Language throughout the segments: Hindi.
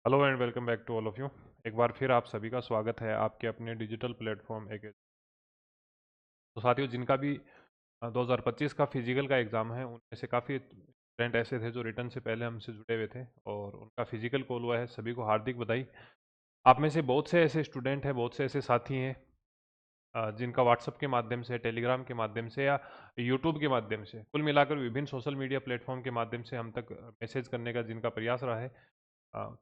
Hello and welcome back to all of you. एक बार फिर आप सभी का स्वागत है आपके अपने डिजिटल प्लेटफॉर्म एक। तो साथियों, जिनका भी 2025 का फिजिकल का एग्ज़ाम है, उनमें से काफ़ी स्टूडेंट ऐसे थे जो रिटर्न से पहले हमसे जुड़े हुए थे और उनका फिजिकल कॉल हुआ है। सभी को हार्दिक बधाई। आप में से बहुत से ऐसे स्टूडेंट हैं, बहुत से ऐसे साथी हैं जिनका व्हाट्सएप के माध्यम से, टेलीग्राम के माध्यम से या यूट्यूब के माध्यम से, कुल मिलाकर विभिन्न सोशल मीडिया प्लेटफॉर्म के माध्यम से हम तक मैसेज करने का जिनका प्रयास रहा है।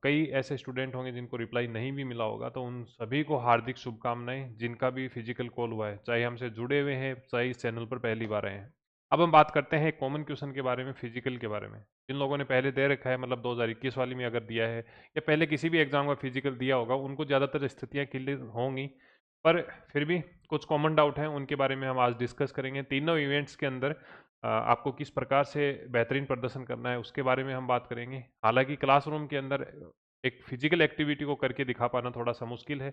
कई ऐसे स्टूडेंट होंगे जिनको रिप्लाई नहीं भी मिला होगा, तो उन सभी को हार्दिक शुभकामनाएं जिनका भी फिजिकल कॉल हुआ है, चाहे हमसे जुड़े हुए हैं चाहे इस चैनल पर पहली बार आए हैं। अब हम बात करते हैं कॉमन क्वेश्चन के बारे में, फिजिकल के बारे में। जिन लोगों ने पहले दे रखा है, मतलब 2021 वाली में अगर दिया है या पहले किसी भी एग्जाम का फिजिकल दिया होगा, उनको ज़्यादातर स्थितियाँ क्लियर होंगी, पर फिर भी कुछ कॉमन डाउट हैं, उनके बारे में हम आज डिस्कस करेंगे। तीनों इवेंट्स के अंदर आपको किस प्रकार से बेहतरीन प्रदर्शन करना है उसके बारे में हम बात करेंगे। हालांकि क्लासरूम के अंदर एक फिजिकल एक्टिविटी को करके दिखा पाना थोड़ा सा मुश्किल है,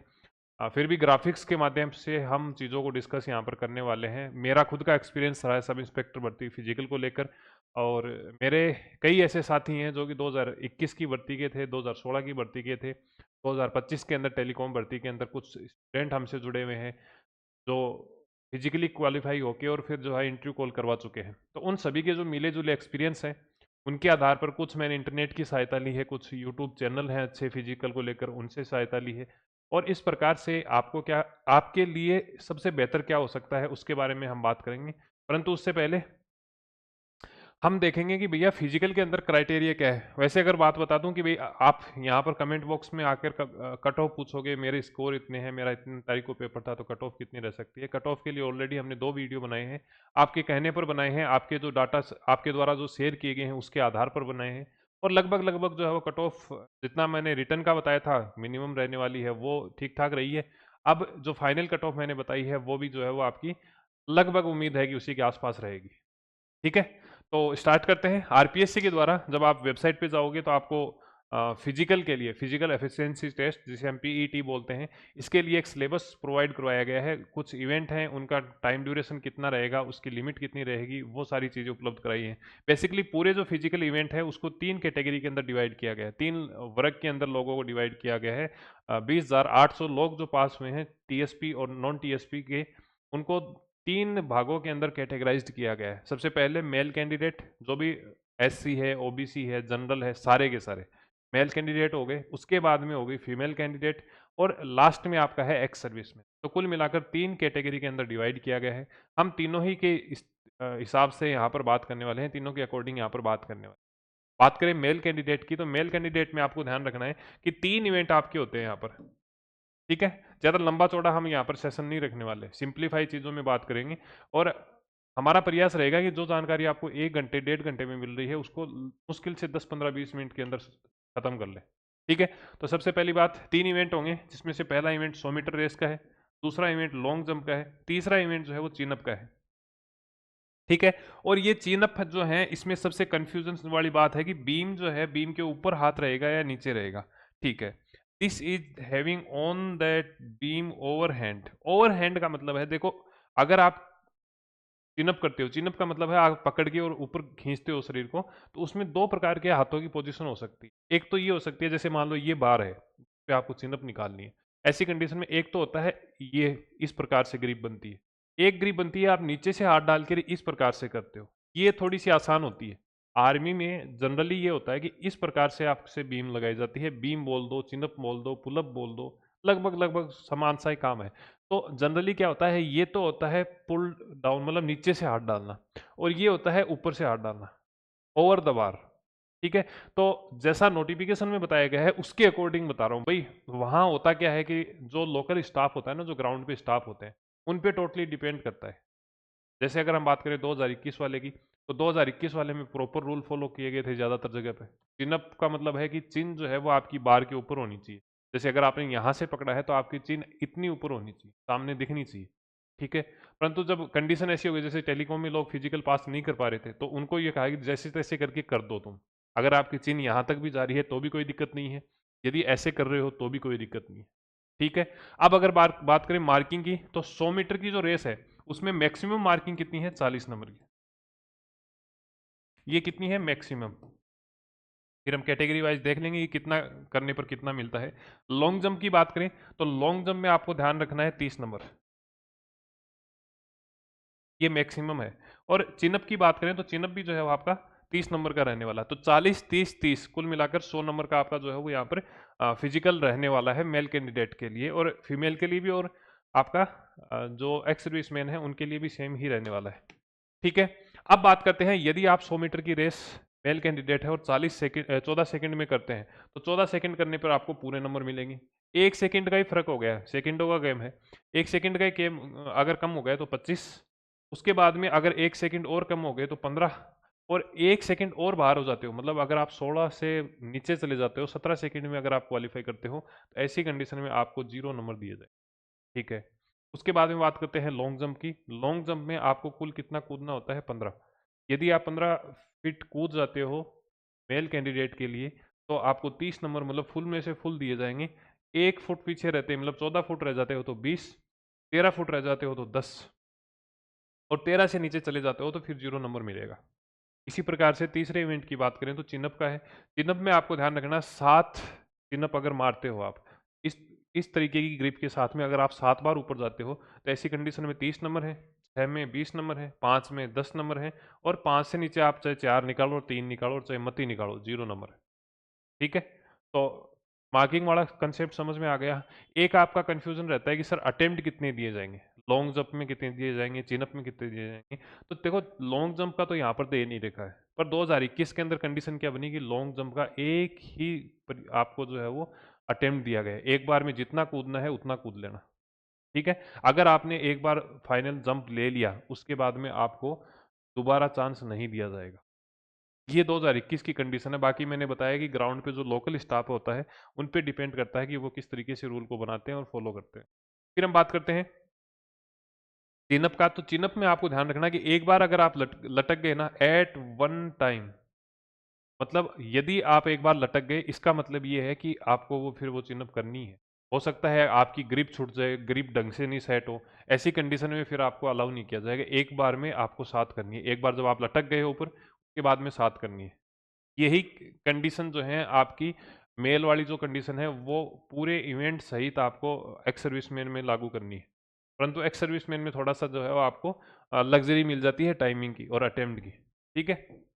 फिर भी ग्राफिक्स के माध्यम से हम चीज़ों को डिस्कस यहाँ पर करने वाले हैं। मेरा खुद का एक्सपीरियंस रहा है सब इंस्पेक्टर भर्ती फिजिकल को लेकर, और मेरे कई ऐसे साथी हैं जो कि 2021 की भर्ती के थे, 2016 की भर्ती के थे, 2025 के अंदर टेलीकॉम भर्ती के अंदर कुछ स्टूडेंट हमसे जुड़े हुए हैं जो फिजिकली क्वालिफाई होके और फिर जो है इंटरव्यू कॉल करवा चुके हैं। तो उन सभी के जो मिले जुले एक्सपीरियंस हैं, उनके आधार पर कुछ मैंने इंटरनेट की सहायता ली है, कुछ यूट्यूब चैनल हैं अच्छे फिजिकल को लेकर, उनसे सहायता ली है। और इस प्रकार से आपको क्या, आपके लिए सबसे बेहतर क्या हो सकता है उसके बारे में हम बात करेंगे। परंतु उससे पहले हम देखेंगे कि भैया फिजिकल के अंदर क्राइटेरिया क्या है। वैसे अगर बात बता दूं कि भाई आप यहाँ पर कमेंट बॉक्स में आकर कट ऑफ पूछोगे, मेरे स्कोर इतने हैं, मेरा इतनी तारीख को पेपर था, तो कट ऑफ कितनी रह सकती है। कट ऑफ के लिए ऑलरेडी हमने 2 वीडियो बनाए हैं, आपके कहने पर बनाए हैं, आपके जो डाटा आपके द्वारा जो शेयर किए गए हैं उसके आधार पर बनाए हैं। और लगभग लगभग जो है वो कट ऑफ जितना मैंने रिटर्न का बताया था मिनिमम रहने वाली है, वो ठीक ठाक रही है। अब जो फाइनल कट ऑफ मैंने बताई है वो भी जो है वो आपकी लगभग उम्मीद है कि उसी के आसपास रहेगी। ठीक है, तो स्टार्ट करते हैं। आरपीएससी के द्वारा जब आप वेबसाइट पे जाओगे तो आपको फिजिकल के लिए, फिजिकल एफिशिएंसी टेस्ट जिसे हम पीईटी बोलते हैं, इसके लिए एक सिलेबस प्रोवाइड करवाया गया है। कुछ इवेंट हैं, उनका टाइम ड्यूरेशन कितना रहेगा, उसकी लिमिट कितनी रहेगी, वो सारी चीज़ें उपलब्ध कराई हैं। बेसिकली पूरे जो फिजिकल इवेंट है उसको 3 कैटेगरी के अंदर डिवाइड किया गया है, 3 वर्ग के अंदर लोगों को डिवाइड किया गया है। 20,800 लोग जो पास हुए हैं टीएसपी और नॉन टीएसपी के, उनको 3 भागों के अंदर कैटेगराइज्ड किया गया है। सबसे पहले मेल कैंडिडेट, जो भी एससी है, ओबीसी है, जनरल है, सारे के सारे मेल कैंडिडेट हो गए। उसके बाद में हो गई फीमेल कैंडिडेट, और लास्ट में आपका है एक्स सर्विस में। तो कुल मिलाकर 3 कैटेगरी के अंदर डिवाइड किया गया है। हम तीनों ही के हिसाब से यहाँ पर बात करने वाले हैं, तीनों के अकॉर्डिंग यहाँ पर बात करने वाले हैं। बात करें मेल कैंडिडेट की, तो मेल कैंडिडेट में आपको ध्यान रखना है कि 3 इवेंट आपके होते हैं यहाँ पर। ठीक है, ज़्यादा लंबा चौड़ा हम यहाँ पर सेशन नहीं रखने वाले, सिंप्लीफाई चीज़ों में बात करेंगे। और हमारा प्रयास रहेगा कि जो जानकारी आपको 1 घंटे 1.5 घंटे में मिल रही है उसको मुश्किल से 10-15-20 मिनट के अंदर खत्म कर ले। ठीक है, तो सबसे पहली बात, 3 इवेंट होंगे जिसमें से पहला इवेंट 100 मीटर रेस का है, दूसरा इवेंट लॉन्ग जंप का है, तीसरा इवेंट जो है वो चिनअप का है। ठीक है, और ये चिनअप जो है इसमें सबसे कंफ्यूजन वाली बात है कि बीम जो है, बीम के ऊपर हाथ रहेगा या नीचे रहेगा। ठीक है, this is having on that beam overhand. Overhand का मतलब है, देखो, अगर आप चिनअप करते हो, चिनअप का मतलब है आप पकड़ के और ऊपर खींचते हो शरीर को, तो उसमें 2 प्रकार के हाथों की पोजीशन हो सकती है। एक तो ये हो सकती है, जैसे मान लो ये बार है, पे आपको चिनअप निकालनी है, ऐसी कंडीशन में एक तो होता है ये, इस प्रकार से ग्रिप बनती है। एक ग्रिप बनती है आप नीचे से हाथ डाल के इस प्रकार से करते हो, ये थोड़ी सी आसान होती है। आर्मी में जनरली ये होता है कि इस प्रकार से आपसे बीम लगाई जाती है, बीम बोल दो, चिनअप बोल दो, पुलअप बोल दो, लगभग लगभग समान सा ही काम है। तो जनरली क्या होता है, ये तो होता है पुल डाउन, मतलब नीचे से हाथ डालना, और ये होता है ऊपर से हाथ डालना, ओवर द बार। ठीक है, तो जैसा नोटिफिकेशन में बताया गया है उसके अकॉर्डिंग बता रहा हूँ भाई। वहां होता क्या है कि जो लोकल स्टाफ होता है ना, जो ग्राउंड पे स्टाफ होते हैं, उन पे टोटली डिपेंड करता है। जैसे अगर हम बात करें 2021 वाले की, तो 2021 वाले में प्रॉपर रूल फॉलो किए गए थे ज़्यादातर जगह पे। चिन-अप का मतलब है कि चिन जो है वो आपकी बार के ऊपर होनी चाहिए। जैसे अगर आपने यहाँ से पकड़ा है तो आपकी चिन इतनी ऊपर होनी चाहिए, सामने दिखनी चाहिए। ठीक है, परंतु जब कंडीशन ऐसी हो गई, जैसे टेलीकॉम में लोग फिजिकल पास नहीं कर पा रहे थे, तो उनको ये कहा कि जैसे तैसे करके कर दो तुम। अगर आपकी चिन यहाँ तक भी जा रही है तो भी कोई दिक्कत नहीं है, यदि ऐसे कर रहे हो तो भी कोई दिक्कत नहीं है। ठीक है, अब अगर बात बात करें मार्किंग की, तो 100 मीटर की जो रेस है उसमें मैक्सिमम मार्किंग कितनी है, 40 नंबर की। ये कितनी है मैक्सिमम, फिर हम कैटेगरी वाइज देख लेंगे कि कितना करने पर कितना मिलता है। लॉन्ग जंप की बात करें तो लॉन्ग जंप में आपको ध्यान रखना है 30 नंबर, ये मैक्सिमम है। और चिनअप की बात करें तो चिनअप भी जो है वो आपका 30 नंबर का रहने वाला है। तो 40, 30, 30 कुल मिलाकर 100 नंबर का आपका जो है वो यहाँ पर फिजिकल रहने वाला है मेल कैंडिडेट के लिए, और फीमेल के लिए भी, और आपका जो एक्स सर्विसमैन है उनके लिए भी सेम ही रहने वाला है। ठीक है। अब बात करते हैं, यदि आप 100 मीटर की रेस मेल कैंडिडेट है और 14 सेकंड में करते हैं तो 14 सेकंड करने पर आपको पूरे नंबर मिलेंगे। 1 सेकंड का ही फर्क हो गया है, सेकंडों का गेम है। 1 सेकंड का ही गेम अगर कम हो गया तो 25, उसके बाद में अगर 1 सेकंड और कम हो गए तो 15, और 1 सेकंड और बाहर हो जाते हो, मतलब अगर आप 16 से नीचे चले जाते हो, 17 सेकंड में अगर आप क्वालिफाई करते हो तो ऐसी कंडीशन में आपको 0 नंबर दिए जाए। ठीक है। उसके बाद में बात करते हैं लॉन्ग जंप की। लॉन्ग जंप में आपको कुल कितना कूदना होता है? 15। यदि आप 15 फीट कूद जाते हो मेल कैंडिडेट के लिए तो आपको 30 नंबर, मतलब फुल में से फुल दिए जाएंगे। 1 फुट पीछे रहते हैं, मतलब 14 फुट रह जाते हो तो 20, 13 फुट रह जाते हो तो 10, और 13 से नीचे चले जाते हो तो फिर 0 नंबर मिलेगा। इसी प्रकार से तीसरे इवेंट की बात करें तो चिनअप का है। चिनअप में आपको ध्यान रखना, 7 चिनअप अगर मारते हो आप, इस इस तरीके की ग्रिप के साथ में अगर आप 7 बार ऊपर जाते हो तो ऐसी कंडीशन में 30 नंबर है, 6 में 20 नंबर है, 5 में 10 नंबर है, और 5 से नीचे आप चाहे 4 निकालो, 3 निकालो, और चाहे मत ही निकालो, 0 नंबर है। ठीक है। तो मार्किंग वाला कंसेप्ट समझ में आ गया। एक आपका कंफ्यूजन रहता है कि सर अटेम्प्ट कितने दिए जाएंगे, लॉन्ग जंप में कितने दिए जाएंगे, चिनअप में कितने दिए जाएंगे। तो देखो लॉन्ग जंप का तो यहाँ पर दे नहीं रखा है, पर 2021 के अंदर कंडीशन क्या बनी कि लॉन्ग जंप का एक ही आपको जो है वो अटेम्प्ट दिया गया है, एक बार में जितना कूदना है उतना कूद लेना। ठीक है। अगर आपने एक बार फाइनल जंप ले लिया उसके बाद में आपको दोबारा चांस नहीं दिया जाएगा। ये 2021 की कंडीशन है। बाकी मैंने बताया कि ग्राउंड पे जो लोकल स्टाफ होता है उन पे डिपेंड करता है कि वो किस तरीके से रूल को बनाते हैं और फॉलो करते हैं। फिर हम बात करते हैं चिनअप का। तो चिनअप में आपको ध्यान रखना कि एक बार अगर आप लटक गए ना एट वन टाइम, मतलब यदि आप एक बार लटक गए इसका मतलब ये है कि आपको वो फिर वो चिनअप करनी है। हो सकता है आपकी ग्रिप छूट जाए, ग्रिप ढंग से नहीं सेट हो, ऐसी कंडीशन में फिर आपको अलाउ नहीं किया जाएगा। एक बार में आपको 7 करनी है, एक बार जब आप लटक गए ऊपर उसके बाद में 7 करनी है। यही कंडीशन जो है आपकी मेल वाली जो कंडीशन है वो पूरे इवेंट सहित आपको एक्स सर्विसमैन में लागू करनी है। परंतु एक्स सर्विसमैन में थोड़ा सा जो है वो आपको लग्जरी मिल जाती है टाइमिंग की और अटेम्प्ट की। ठीक है।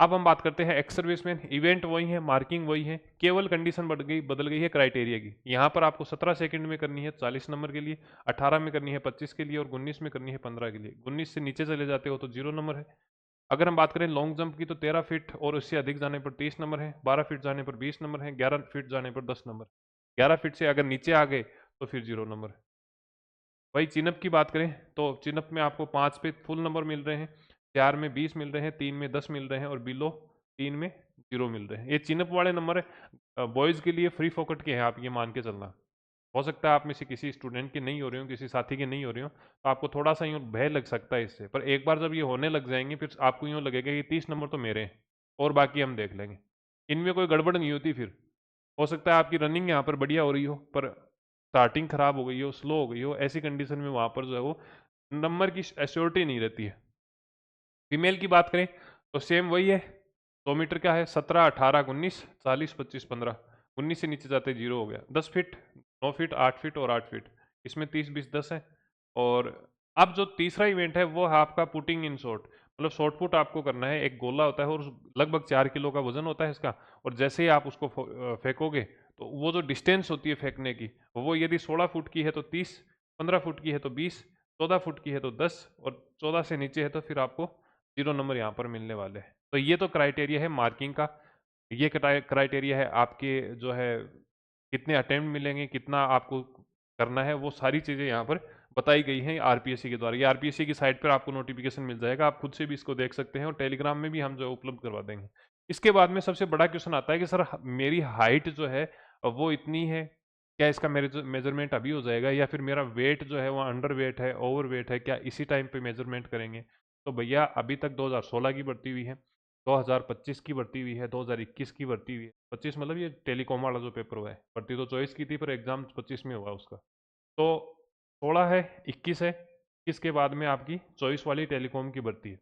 अब हम बात करते हैं एक्स सर्विसमैन। इवेंट वही है, मार्किंग वही है, केवल कंडीशन बदल गई है क्राइटेरिया की। यहाँ पर आपको 17 सेकंड में करनी है 40 नंबर के लिए, 18 में करनी है 25 के लिए, और 19 में करनी है 15 के लिए। 19 से नीचे चले जाते हो तो 0 नंबर है। अगर हम बात करें लॉन्ग जंप की तो 13 फीट और उससे अधिक जाने पर 30 नंबर है, 12 फीट जाने पर 20 नंबर है, 11 फीट जाने पर 10 नंबर। 11 फीट से अगर नीचे आ गए तो फिर 0 नंबर है। वही चिनअप की बात करें तो चिनअप में आपको 5 पे फुल नंबर मिल रहे हैं, 4 में 20 मिल रहे हैं, 3 में 10 मिल रहे हैं, और बिलो 3 में 0 मिल रहे हैं। ये चिनअप वाले नंबर है, बॉयज़ के लिए फ्री फोकट के हैं, आप ये मान के चलना। हो सकता है आप में से किसी स्टूडेंट के नहीं हो रहे हो, किसी साथी के नहीं हो रहे हो, तो आपको थोड़ा सा यूँ भय लग सकता है इससे, पर एक बार जब ये होने लग जाएंगे फिर आपको यूँ लगेगा कि 30 नंबर तो मेरे हैं और बाकी हम देख लेंगे। इनमें कोई गड़बड़ नहीं होती फिर। हो सकता है आपकी रनिंग यहाँ पर बढ़िया हो रही हो पर स्टार्टिंग खराब हो गई हो, स्लो हो गई हो, ऐसी कंडीशन में वहाँ पर जो है वो नंबर की एश्योरिटी नहीं रहती है। फीमेल की बात करें तो सेम वही है। 100 मीटर का है, 17, 18, 19, 40, 25, 15। 19 से नीचे जाते 0 हो गया। 10 फीट, 9 फीट, 8 फीट और 8 फीट, इसमें 30, 20, 10 है। और अब जो तीसरा इवेंट है वो है आपका पुटिंग इन शॉट, मतलब शॉर्ट पुट आपको करना है। एक गोला होता है और लगभग 4 किलो का वजन होता है इसका, और जैसे ही आप उसको फेंकोगे तो वो जो डिस्टेंस होती है फेंकने की, वो यदि 16 फुट की है तो 30, 15 फुट की है तो 20, 14 फुट की है तो 10, और 14 से नीचे है तो फिर आपको 0 नंबर यहाँ पर मिलने वाले हैं। तो ये तो क्राइटेरिया है मार्किंग का। ये क्राइटेरिया है आपके जो है कितने अटेम्प्ट मिलेंगे, कितना आपको करना है, वो सारी चीज़ें यहाँ पर बताई गई हैं आरपीएससी के द्वारा। ये आरपीएससी की साइट पर आपको नोटिफिकेशन मिल जाएगा, आप खुद से भी इसको देख सकते हैं, और टेलीग्राम में भी हम जो है उपलब्ध करवा देंगे। इसके बाद में सबसे बड़ा क्वेश्चन आता है कि सर मेरी हाइट जो है वो इतनी है, क्या इसका मेजरमेंट अभी हो जाएगा, या फिर मेरा वेट जो है वो अंडर वेट है, ओवर वेट है, क्या इसी टाइम पे मेजरमेंट करेंगे? तो भैया अभी तक 2016 की भर्ती हुई है, 2025 की भर्ती हुई है, 2021 की भर्ती हुई है। 25 मतलब ये टेलीकॉम वाला जो पेपर हुआ है, भर्ती तो 24 की थी पर एग्जाम 25 में हुआ उसका। तो 16 है, 21 है, 21 के बाद में आपकी 24 वाली टेलीकॉम की भर्ती है।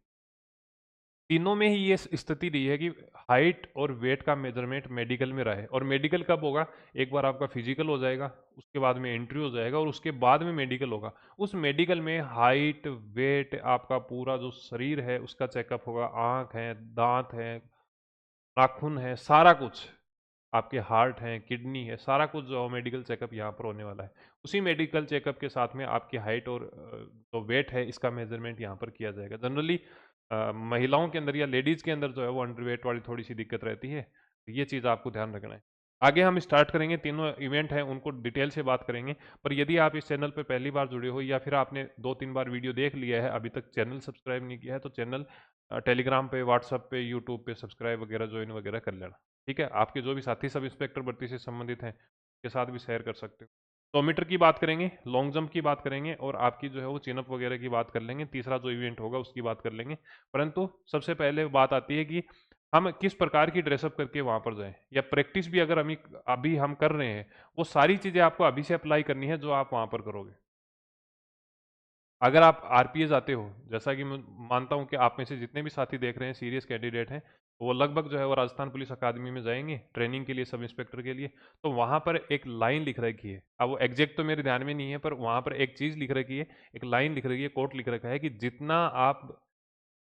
तीनों में ही ये स्थिति रही है कि हाइट और वेट का मेजरमेंट मेडिकल में रहा है। और मेडिकल कब होगा? एक बार आपका फिजिकल हो जाएगा, उसके बाद में एंट्री हो जाएगा और उसके बाद में मेडिकल होगा। उस मेडिकल में हाइट, वेट, आपका पूरा जो शरीर है उसका चेकअप होगा, आँख है, दाँत है, नाखून है, सारा कुछ, आपके हार्ट हैं, किडनी है, सारा कुछ जो मेडिकल चेकअप यहाँ पर होने वाला है। उसी मेडिकल चेकअप के साथ में आपकी हाइट और जो वेट है इसका मेजरमेंट यहाँ पर किया जाएगा। जनरली महिलाओं के अंदर या लेडीज़ के अंदर जो है वो अंडरवेट वाली थोड़ी सी दिक्कत रहती है। तो ये चीज़ आपको ध्यान रखना है। आगे हम स्टार्ट करेंगे, तीनों इवेंट हैं उनको डिटेल से बात करेंगे। पर यदि आप इस चैनल पे पहली बार जुड़े हो या फिर आपने 2-3 बार वीडियो देख लिया है, अभी तक चैनल सब्सक्राइब नहीं किया है, तो चैनल टेलीग्राम पे, व्हाट्सएप पे, यूट्यूब पे सब्सक्राइब वगैरह, ज्वाइन वगैरह कर लेना। ठीक है? आपके जो भी साथी सब इंस्पेक्टर भर्ती से संबंधित हैं, के साथ भी शेयर कर सकते हो। 100 मीटर की बात करेंगे, लॉन्ग जंप की बात करेंगे और आपकी जो है वो चिन अप वगैरह की बात कर लेंगे। तीसरा जो इवेंट होगा उसकी बात कर लेंगे। परंतु सबसे पहले बात आती है कि हम किस प्रकार की ड्रेसअप करके वहाँ पर जाएँ, या प्रैक्टिस भी अगर हम अभी हम कर रहे हैं, वो सारी चीज़ें आपको अभी से अप्लाई करनी है जो आप वहाँ पर करोगे। अगर आप आरपीएस आते हो, जैसा कि मैं मानता हूँ कि आप में से जितने भी साथी देख रहे हैं सीरियस कैंडिडेट हैं, वो लगभग जो है वो राजस्थान पुलिस अकादमी में जाएंगे ट्रेनिंग के लिए, सब इंस्पेक्टर के लिए। तो वहाँ पर एक लाइन लिख रखी है, अब वो एग्जैक्ट तो मेरे ध्यान में नहीं है, पर वहाँ पर एक चीज़ लिख रखी है, एक लाइन लिख रखी है, कोट लिख रखा है कि जितना आप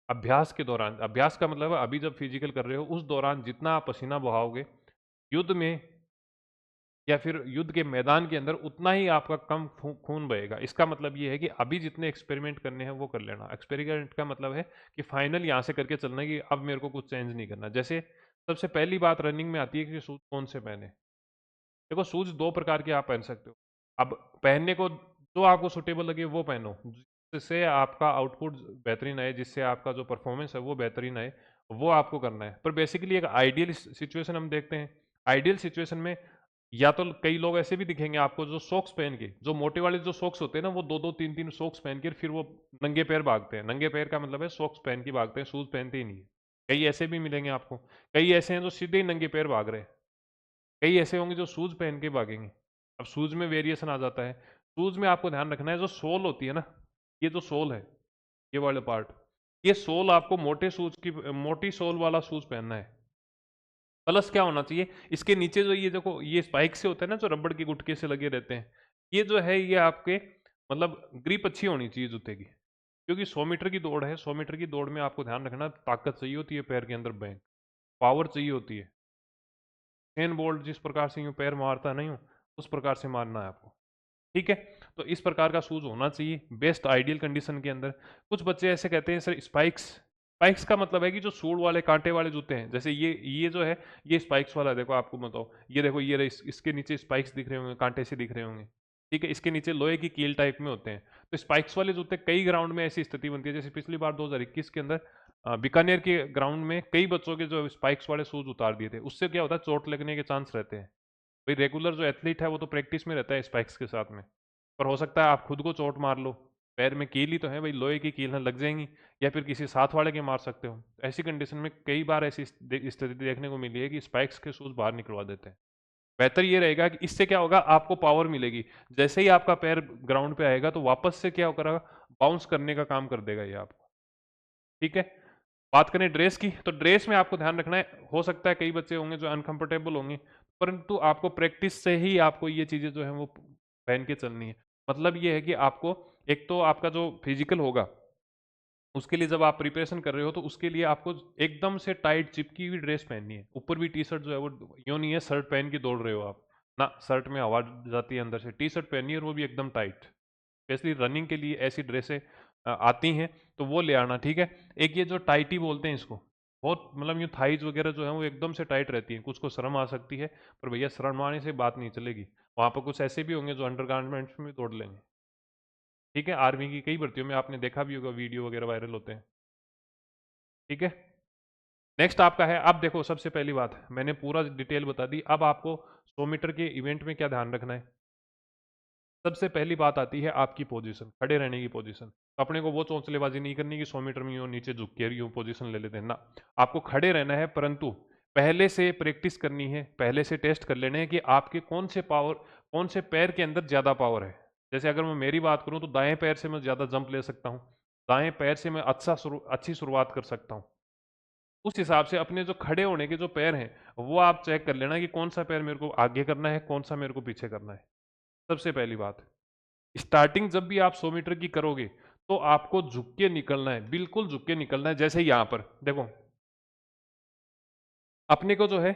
अभ्यास के दौरान, अभ्यास का मतलब है अभी जब फिजिकल कर रहे हो उस दौरान जितना आप पसीना बहाओगे, युद्ध में या फिर युद्ध के मैदान के अंदर उतना ही आपका कम खून बहेगा। इसका मतलब ये है कि अभी जितने एक्सपेरिमेंट करने हैं वो कर लेना। एक्सपेरिमेंट का मतलब है कि फाइनल यहाँ से करके चलना है कि अब मेरे को कुछ चेंज नहीं करना। जैसे सबसे पहली बात रनिंग में आती है कि शूज कौन से पहने। देखो, शूज दो प्रकार के आप पहन सकते हो। अब पहनने को जो आपको सुटेबल लगे वो पहनो, जिससे आपका आउटपुट बेहतरीन आए, जिससे आपका जो परफॉर्मेंस है वो बेहतरीन आए, वो आपको करना है। पर बेसिकली एक आइडियल सिचुएशन हम देखते हैं। आइडियल सिचुएशन में या तो कई लोग ऐसे भी दिखेंगे आपको जो सॉक्स पहन के, जो मोटे वाले जो सॉक्स होते हैं ना, वो दो दो तीन तीन सॉक्स पहन के फिर वो नंगे पैर भागते हैं। नंगे पैर का मतलब है सॉक्स पहन के भागते हैं, शूज पहनते ही नहीं है। कई ऐसे भी मिलेंगे आपको। कई ऐसे हैं जो सीधे ही नंगे पैर भाग रहे हैं। कई ऐसे होंगे जो शूज पहन के भागेंगे। अब शूज में वेरिएशन आ जाता है। शूज में आपको ध्यान रखना है, जो सोल होती है ना, ये जो सोल है, ये वाला पार्ट, ये सोल आपको मोटे शूज की, मोटी सोल वाला शूज पहनना है। प्लस क्या होना चाहिए, इसके नीचे जो ये देखो ये स्पाइक से होता है ना, जो रबड़ के गुटके से लगे रहते हैं, ये जो है ये आपके मतलब ग्रिप अच्छी होनी चाहिए जूते की। क्योंकि 100 मीटर की दौड़ है, 100 मीटर की दौड़ में आपको ध्यान रखना, ताकत चाहिए होती है पैर के अंदर, बैंक पावर चाहिए होती है। चेन बोल्ट जिस प्रकार से यूं पैर मारता नहीं हूं, उस प्रकार से मारना है आपको। ठीक है? तो इस प्रकार का शूज होना चाहिए बेस्ट आइडियल कंडीशन के अंदर। कुछ बच्चे ऐसे कहते हैं सर स्पाइक्स, स्पाइक्स का मतलब है कि जो सूल वाले कांटे वाले जूते हैं, जैसे ये जो है ये स्पाइक्स वाला है। देखो आपको बताओ, ये देखो ये इसके नीचे स्पाइक्स दिख रहे होंगे, कांटे से दिख रहे होंगे। ठीक है? इसके नीचे लोहे की कील टाइप में होते हैं। तो स्पाइक्स वाले जूते, कई ग्राउंड में ऐसी स्थिति बनती है, जैसे पिछली बार 2021 के अंदर बीकानेर के ग्राउंड में कई बच्चों के जो स्पाइक्स वाले शूज उतार दिए थे। उससे क्या होता है, चोट लगने के चांस रहते हैं। भाई रेगुलर जो एथलीट है वो तो प्रैक्टिस में रहता है स्पाइक्स के साथ में, पर हो सकता है आप खुद को चोट मार लो। पैर में कील ही तो है भाई, लोहे की कील है, लग जाएंगी, या फिर किसी साथ वाले के मार सकते हो। ऐसी कंडीशन में कई बार ऐसी स्थिति देखने को मिली है कि स्पाइक्स के शूज बाहर निकलवा देते हैं। बेहतर ये रहेगा कि इससे क्या होगा, आपको पावर मिलेगी। जैसे ही आपका पैर ग्राउंड पे आएगा तो वापस से क्या होगा, बाउंस करने का काम कर देगा ये आपको। ठीक है? बात करें ड्रेस की, तो ड्रेस में आपको ध्यान रखना है, हो सकता है कई बच्चे होंगे जो अनकंफर्टेबल होंगे, परंतु आपको प्रैक्टिस से ही आपको ये चीज़ें जो है वो पहन के चलनी है। मतलब ये है कि आपको, एक तो आपका जो फिजिकल होगा उसके लिए जब आप प्रिपरेशन कर रहे हो, तो उसके लिए आपको एकदम से टाइट चिपकी हुई ड्रेस पहननी है। ऊपर भी टी शर्ट जो है वो यूँ नहीं है शर्ट पहन के दौड़ रहे हो आप ना, शर्ट में हवा जाती है अंदर से। टी शर्ट पहनिए और वो भी एकदम टाइट। स्पेशली रनिंग के लिए ऐसी ड्रेसें आती हैं, तो वो ले आना। ठीक है? एक ये जो टाइटी बोलते हैं इसको, बहुत मतलब ये थाइज वगैरह जो है वो एकदम से टाइट रहती है। कुछ को शर्म आ सकती है, पर भैया शर्म आने से बात नहीं चलेगी। वहाँ पर कुछ ऐसे भी होंगे जो अंडरगारमेंट्स में दौड़ लेंगे। ठीक है? आर्मी की कई भर्तियों में आपने देखा भी होगा, वीडियो वगैरह वायरल होते हैं। ठीक है? नेक्स्ट आपका है, अब देखो सबसे पहली बात मैंने पूरा डिटेल बता दी। अब आपको 100 मीटर के इवेंट में क्या ध्यान रखना है। सबसे पहली बात आती है आपकी पोजीशन, खड़े रहने की पोजीशन। तो अपने को वो चौंचलेबाजी नहीं करनी कि 100 मीटर में यूँ नीचे झुक के यूँ पोजीशन ले लेते हैं ना। आपको खड़े रहना है, परंतु पहले से प्रैक्टिस करनी है, पहले से टेस्ट कर लेने हैं कि आपके कौन से पावर, कौन से पैर के अंदर ज़्यादा पावर है। जैसे अगर मैं मेरी बात करूँ तो दाएं पैर से मैं ज़्यादा जंप ले सकता हूँ, दाएं पैर से मैं अच्छी शुरुआत कर सकता हूँ। उस हिसाब से अपने जो खड़े होने के जो पैर हैं वो आप चेक कर लेना कि कौन सा पैर मेरे को आगे करना है, कौन सा मेरे को पीछे करना है। सबसे पहली बात, स्टार्टिंग जब भी आप 100 मीटर की करोगे तो आपको झुक के निकलना है, बिल्कुल झुक के निकलना है। जैसे यहां पर देखो, अपने को जो है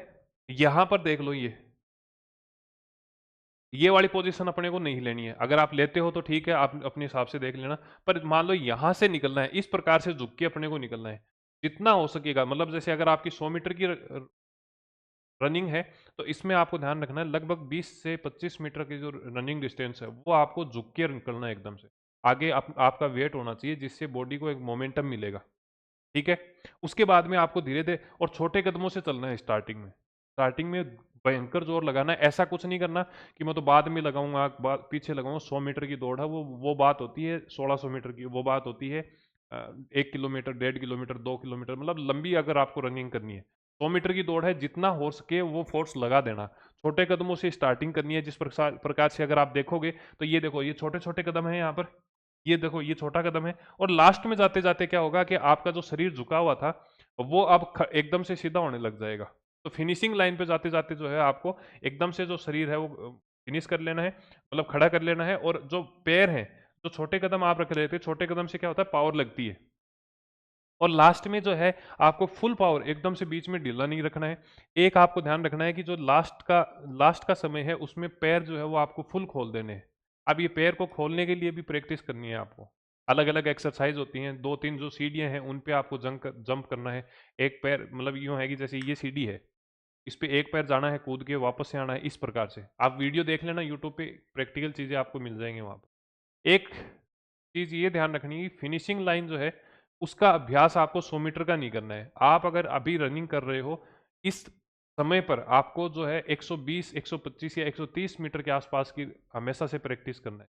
यहां पर देख लो, ये वाली पोजीशन अपने को नहीं लेनी है। अगर आप लेते हो तो ठीक है, आप अपने हिसाब से देख लेना। पर मान लो यहां से निकलना है, इस प्रकार से झुक के अपने को निकलना है जितना हो सकेगा। मतलब जैसे अगर आपकी 100 मीटर की रनिंग है तो इसमें आपको ध्यान रखना है लगभग 20 से 25 मीटर की जो रनिंग डिस्टेंस है वो आपको झुक के निकलना है एकदम से। आगे आपका वेट होना चाहिए जिससे बॉडी को एक मोमेंटम मिलेगा। ठीक है। उसके बाद में आपको धीरे धीरे और छोटे कदमों से चलना है। स्टार्टिंग में भयंकर जोर लगाना है। ऐसा कुछ नहीं करना कि मैं तो बाद में लगाऊंगा, पीछे लगाऊंगा। 100 मीटर की दौड़ है, वो बात होती है 1600 मीटर की, वो बात होती है 1 किलोमीटर, 1.5 किलोमीटर, 2 किलोमीटर, मतलब लंबी अगर आपको रनिंग करनी है। 100 मीटर की दौड़ है, जितना हो सके वो फोर्स लगा देना। छोटे कदमों से स्टार्टिंग करनी है। जिस प्रकार से अगर आप देखोगे तो ये देखो, ये छोटे छोटे कदम है यहाँ पर, ये देखो ये छोटा कदम है। और लास्ट में जाते जाते क्या होगा कि आपका जो शरीर झुका हुआ था वो अब एकदम से सीधा होने लग जाएगा। तो फिनिशिंग लाइन पे जाते जाते जो है आपको एकदम से जो शरीर है वो फिनिश कर लेना है, मतलब खड़ा कर लेना है। और जो पैर हैं, जो छोटे कदम आप रख रहे थे, छोटे कदम से क्या होता है, पावर लगती है। और लास्ट में जो है आपको फुल पावर, एकदम से बीच में ढीला नहीं रखना है। एक आपको ध्यान रखना है कि जो लास्ट का समय है उसमें पैर जो है वो आपको फुल खोल देने हैं। अब ये पैर को खोलने के लिए भी प्रैक्टिस करनी है आपको। अलग अलग एक्सरसाइज होती हैं, दो तीन जो सीढ़ियां हैं उन पे आपको जंप करना है। एक पैर मतलब यूं है कि जैसे ये सीढ़ी है, इस पे एक पैर जाना है, कूद के वापस से आना है। इस प्रकार से आप वीडियो देख लेना यूट्यूब पे, प्रैक्टिकल चीजें आपको मिल जाएंगी वहां पर। एक चीज ये ध्यान रखनी है, फिनिशिंग लाइन जो है उसका अभ्यास आपको 100 मीटर का नहीं करना है। आप अगर अभी रनिंग कर रहे हो, इस समय पर आपको जो है 120, 125 या 130 मीटर के आसपास की हमेशा से प्रैक्टिस करना है।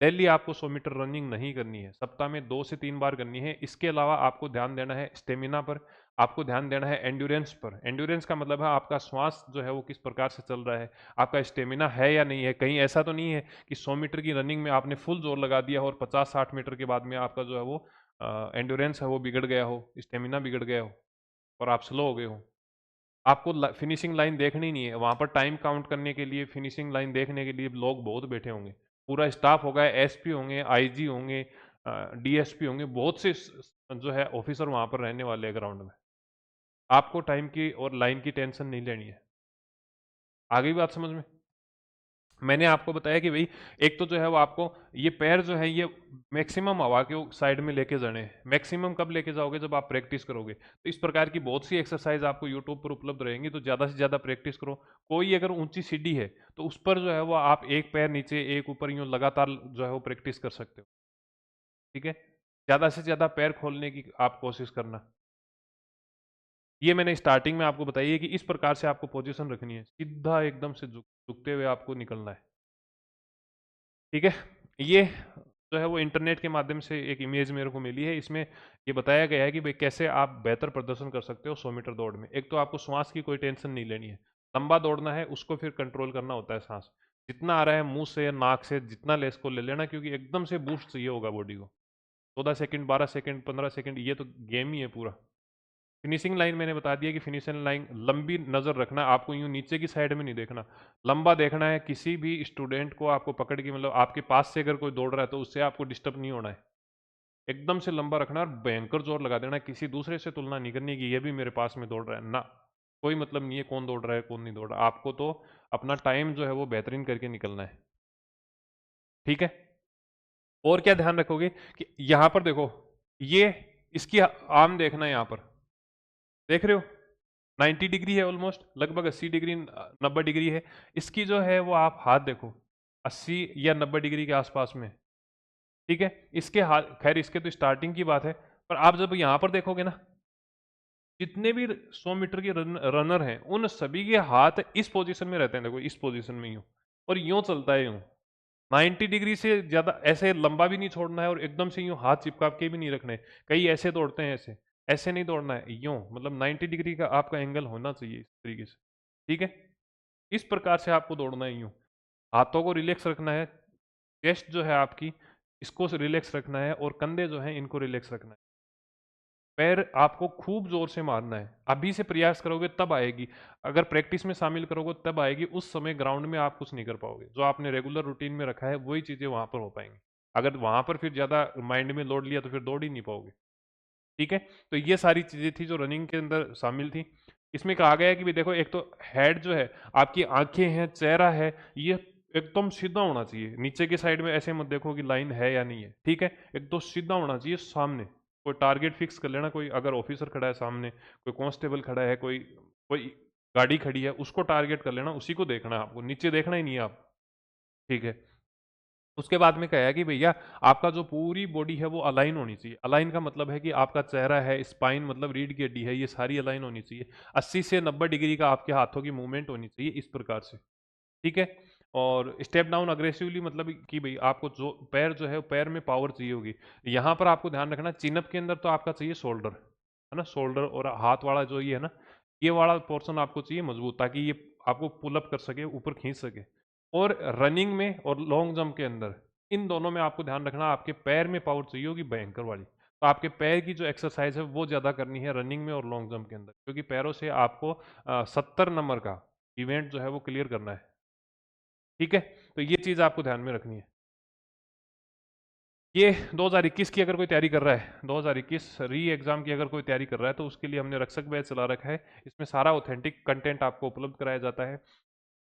डेली आपको 100 मीटर रनिंग नहीं करनी है, सप्ताह में 2 से 3 बार करनी है। इसके अलावा आपको ध्यान देना है स्टेमिना पर, आपको ध्यान देना है एंड्योरेंस पर। एंड्योरेंस का मतलब है आपका श्वास जो है वो किस प्रकार से चल रहा है, आपका स्टेमिना है या नहीं है। कहीं ऐसा तो नहीं है कि 100 मीटर की रनिंग में आपने फुल जोर लगा दिया और 50-60 मीटर के बाद में आपका जो है वो एंड्योरेंस है वो बिगड़ गया हो, स्टेमिना बिगड़ गया हो और आप स्लो हो गए हो। आपको फिनिशिंग लाइन देखनी नहीं है, वहां पर टाइम काउंट करने के लिए, फिनिशिंग लाइन देखने के लिए लोग बहुत बैठे होंगे। पूरा स्टाफ होगा, एसपी होंगे, आईजी होंगे, डीएसपी होंगे, बहुत से जो है ऑफिसर वहां पर रहने वाले हैं ग्राउंड में। आपको टाइम की और लाइन की टेंशन नहीं लेनी है। आगे बात समझ में? मैंने आपको बताया कि भाई एक तो जो है वो आपको ये पैर जो है ये मैक्सिमम हवा के साइड में लेके जाने हैं। मैक्सिमम कब लेके जाओगे, जब आप प्रैक्टिस करोगे। तो इस प्रकार की बहुत सी एक्सरसाइज आपको यूट्यूब पर उपलब्ध रहेंगी, तो ज़्यादा से ज़्यादा प्रैक्टिस करो। कोई अगर ऊंची सीढ़ी है तो उस पर जो है वो आप एक पैर नीचे एक ऊपर यूँ लगातार जो है वो प्रैक्टिस कर सकते हो। ठीक है। ज़्यादा से ज़्यादा पैर खोलने की आप कोशिश करना। ये मैंने स्टार्टिंग में आपको बताई है कि इस प्रकार से आपको पोजीशन रखनी है, सीधा एकदम से झुकते हुए आपको निकलना है। ठीक है। ये जो है वो इंटरनेट के माध्यम से एक इमेज मेरे को मिली है। इसमें ये बताया गया है कि भाई कैसे आप बेहतर प्रदर्शन कर सकते हो 100 मीटर दौड़ में। एक तो आपको श्वास की कोई टेंशन नहीं लेनी है। लंबा दौड़ना है, उसको फिर कंट्रोल करना होता है सांस। जितना आ रहा है मुंह से, नाक से, जितना ले इसको ले लेना, क्योंकि एकदम से बूस्ट चाहिए होगा बॉडी को। 14 सेकंड, 12 सेकंड, 15 सेकंड, ये तो गेम ही है पूरा। फिनिशिंग लाइन मैंने बता दिया कि फिनिशिंग लाइन लंबी नज़र रखना, आपको यूं नीचे की साइड में नहीं देखना, लंबा देखना है। किसी भी स्टूडेंट को आपको पकड़ के, मतलब आपके पास से अगर कोई दौड़ रहा है तो उससे आपको डिस्टर्ब नहीं होना है। एकदम से लंबा रखना और भयंकर जोर लगा देना है। किसी दूसरे से तुलना नहीं करनी कि ये भी मेरे पास में दौड़ रहा है ना। कोई मतलब नहीं है कौन दौड़ रहा है कौन नहीं दौड़ रहा, आपको तो अपना टाइम जो है वो बेहतरीन करके निकलना है। ठीक है। और क्या ध्यान रखोगे कि यहां पर देखो, ये इसकी आर्म देखना है, यहां पर देख रहे हो 90 डिग्री है, ऑलमोस्ट लगभग 80 डिग्री, 90 डिग्री है। इसकी जो है वो आप हाथ देखो 80 या 90 डिग्री के आसपास में। ठीक है। इसके हाथ, खैर इसके तो स्टार्टिंग की बात है, पर आप जब यहां पर देखोगे ना, जितने भी 100 मीटर के रनर हैं उन सभी के हाथ इस पोजीशन में रहते हैं। देखो इस पोजीशन में यूं, और यूं चलता है यूं। 90 डिग्री से ज्यादा ऐसे लंबा भी नहीं छोड़ना है और एकदम से यूं हाथ चिपका के भी नहीं रखने। कई ऐसे दौड़ते हैं, ऐसे ऐसे नहीं दौड़ना है, यूं मतलब 90 डिग्री का आपका एंगल होना चाहिए इस तरीके से। ठीक है। इस प्रकार से आपको दौड़ना है यूं। हाथों को रिलैक्स रखना है, चेस्ट जो है आपकी इसको रिलैक्स रखना है, और कंधे जो है इनको रिलैक्स रखना है। पैर आपको खूब जोर से मारना है, अभी से प्रयास करोगे तब आएगी। अगर प्रैक्टिस में शामिल करोगे तब आएगी, उस समय ग्राउंड में आप कुछ नहीं कर पाओगे। जो आपने रेगुलर रूटीन में रखा है वही चीजें वहां पर हो पाएंगी। अगर वहां पर फिर ज्यादा माइंड में लोड लिया तो फिर दौड़ ही नहीं पाओगे। ठीक है। तो ये सारी चीजें थी जो रनिंग के अंदर शामिल थी। इसमें कहा गया है कि भी देखो, एक तो हेड जो है, आपकी आंखें हैं, चेहरा है, ये एकदम सीधा होना चाहिए। नीचे की साइड में ऐसे मत देखो कि लाइन है या नहीं है। ठीक है। एक तो सीधा होना चाहिए सामने। कोई टारगेट फिक्स कर लेना, कोई अगर ऑफिसर खड़ा है सामने, कोई कांस्टेबल खड़ा है, कोई कोई गाड़ी खड़ी है, उसको टारगेट कर लेना, उसी को देखना है आपको, नीचे देखना ही नहीं है आप। ठीक है। उसके बाद में कहा है कि भैया आपका जो पूरी बॉडी है वो अलाइन होनी चाहिए। अलाइन का मतलब है कि आपका चेहरा है, स्पाइन मतलब रीढ़ की हड्डी है, ये सारी अलाइन होनी चाहिए। 80 से 90 डिग्री का आपके हाथों की मूवमेंट होनी चाहिए, इस प्रकार से। ठीक है। और स्टेप डाउन अग्रेसिवली मतलब कि भाई आपको जो पैर जो है, पैर में पावर चाहिए होगी। यहाँ पर आपको ध्यान रखना, चिनअप के अंदर तो आपका चाहिए शोल्डर, है ना। शोल्डर और हाथ वाला जो ये है ना, ये वाला पोर्शन आपको चाहिए मजबूत, ताकि ये आपको पुल अप कर सके, ऊपर खींच सके। और रनिंग में और लॉन्ग जंप के अंदर, इन दोनों में आपको ध्यान रखना, आपके पैर में पावर चाहिए होगी भयंकर वाली। तो आपके पैर की जो एक्सरसाइज है वो ज़्यादा करनी है रनिंग में और लॉन्ग जंप के अंदर, क्योंकि पैरों से आपको 70 नंबर का इवेंट जो है वो क्लियर करना है। ठीक है। तो ये चीज़ आपको ध्यान में रखनी है। ये 2021 की अगर कोई तैयारी कर रहा है, 2021 री एग्जाम की अगर कोई तैयारी कर रहा है, तो उसके लिए हमने रक्षक बैच चला रखा है। इसमें सारा ऑथेंटिक कंटेंट आपको उपलब्ध कराया जाता है।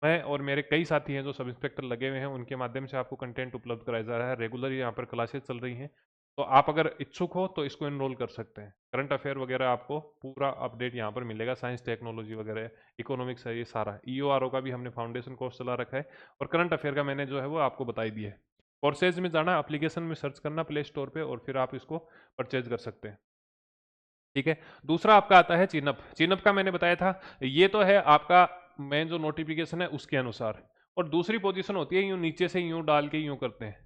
मैं और मेरे कई साथी हैं जो सब इंस्पेक्टर लगे हुए हैं, उनके माध्यम से आपको कंटेंट उपलब्ध कराया जा रहा है। रेगुलर यहाँ पर क्लासेस चल रही हैं। तो आप अगर इच्छुक हो तो इसको एनरोल कर सकते हैं। करंट अफेयर वगैरह आपको पूरा अपडेट यहाँ पर मिलेगा, साइंस टेक्नोलॉजी वगैरह, इकोनॉमिक्स है, ये सारा। ईओआरओ का भी हमने फाउंडेशन कोर्स चला रखा है, और करंट अफेयर का मैंने जो है वो आपको बता ही दिया है। कोर्सेज में जाना, एप्लीकेशन में सर्च करना प्ले स्टोर पे, और फिर आप इसको परचेज कर सकते हैं। ठीक है। दूसरा आपका आता है चिनअप। चिनअप का मैंने बताया था, ये तो है आपका मेन जो नोटिफिकेशन है उसके अनुसार। और दूसरी पोजीशन होती है यूं नीचे से यूं डाल के यूं करते हैं।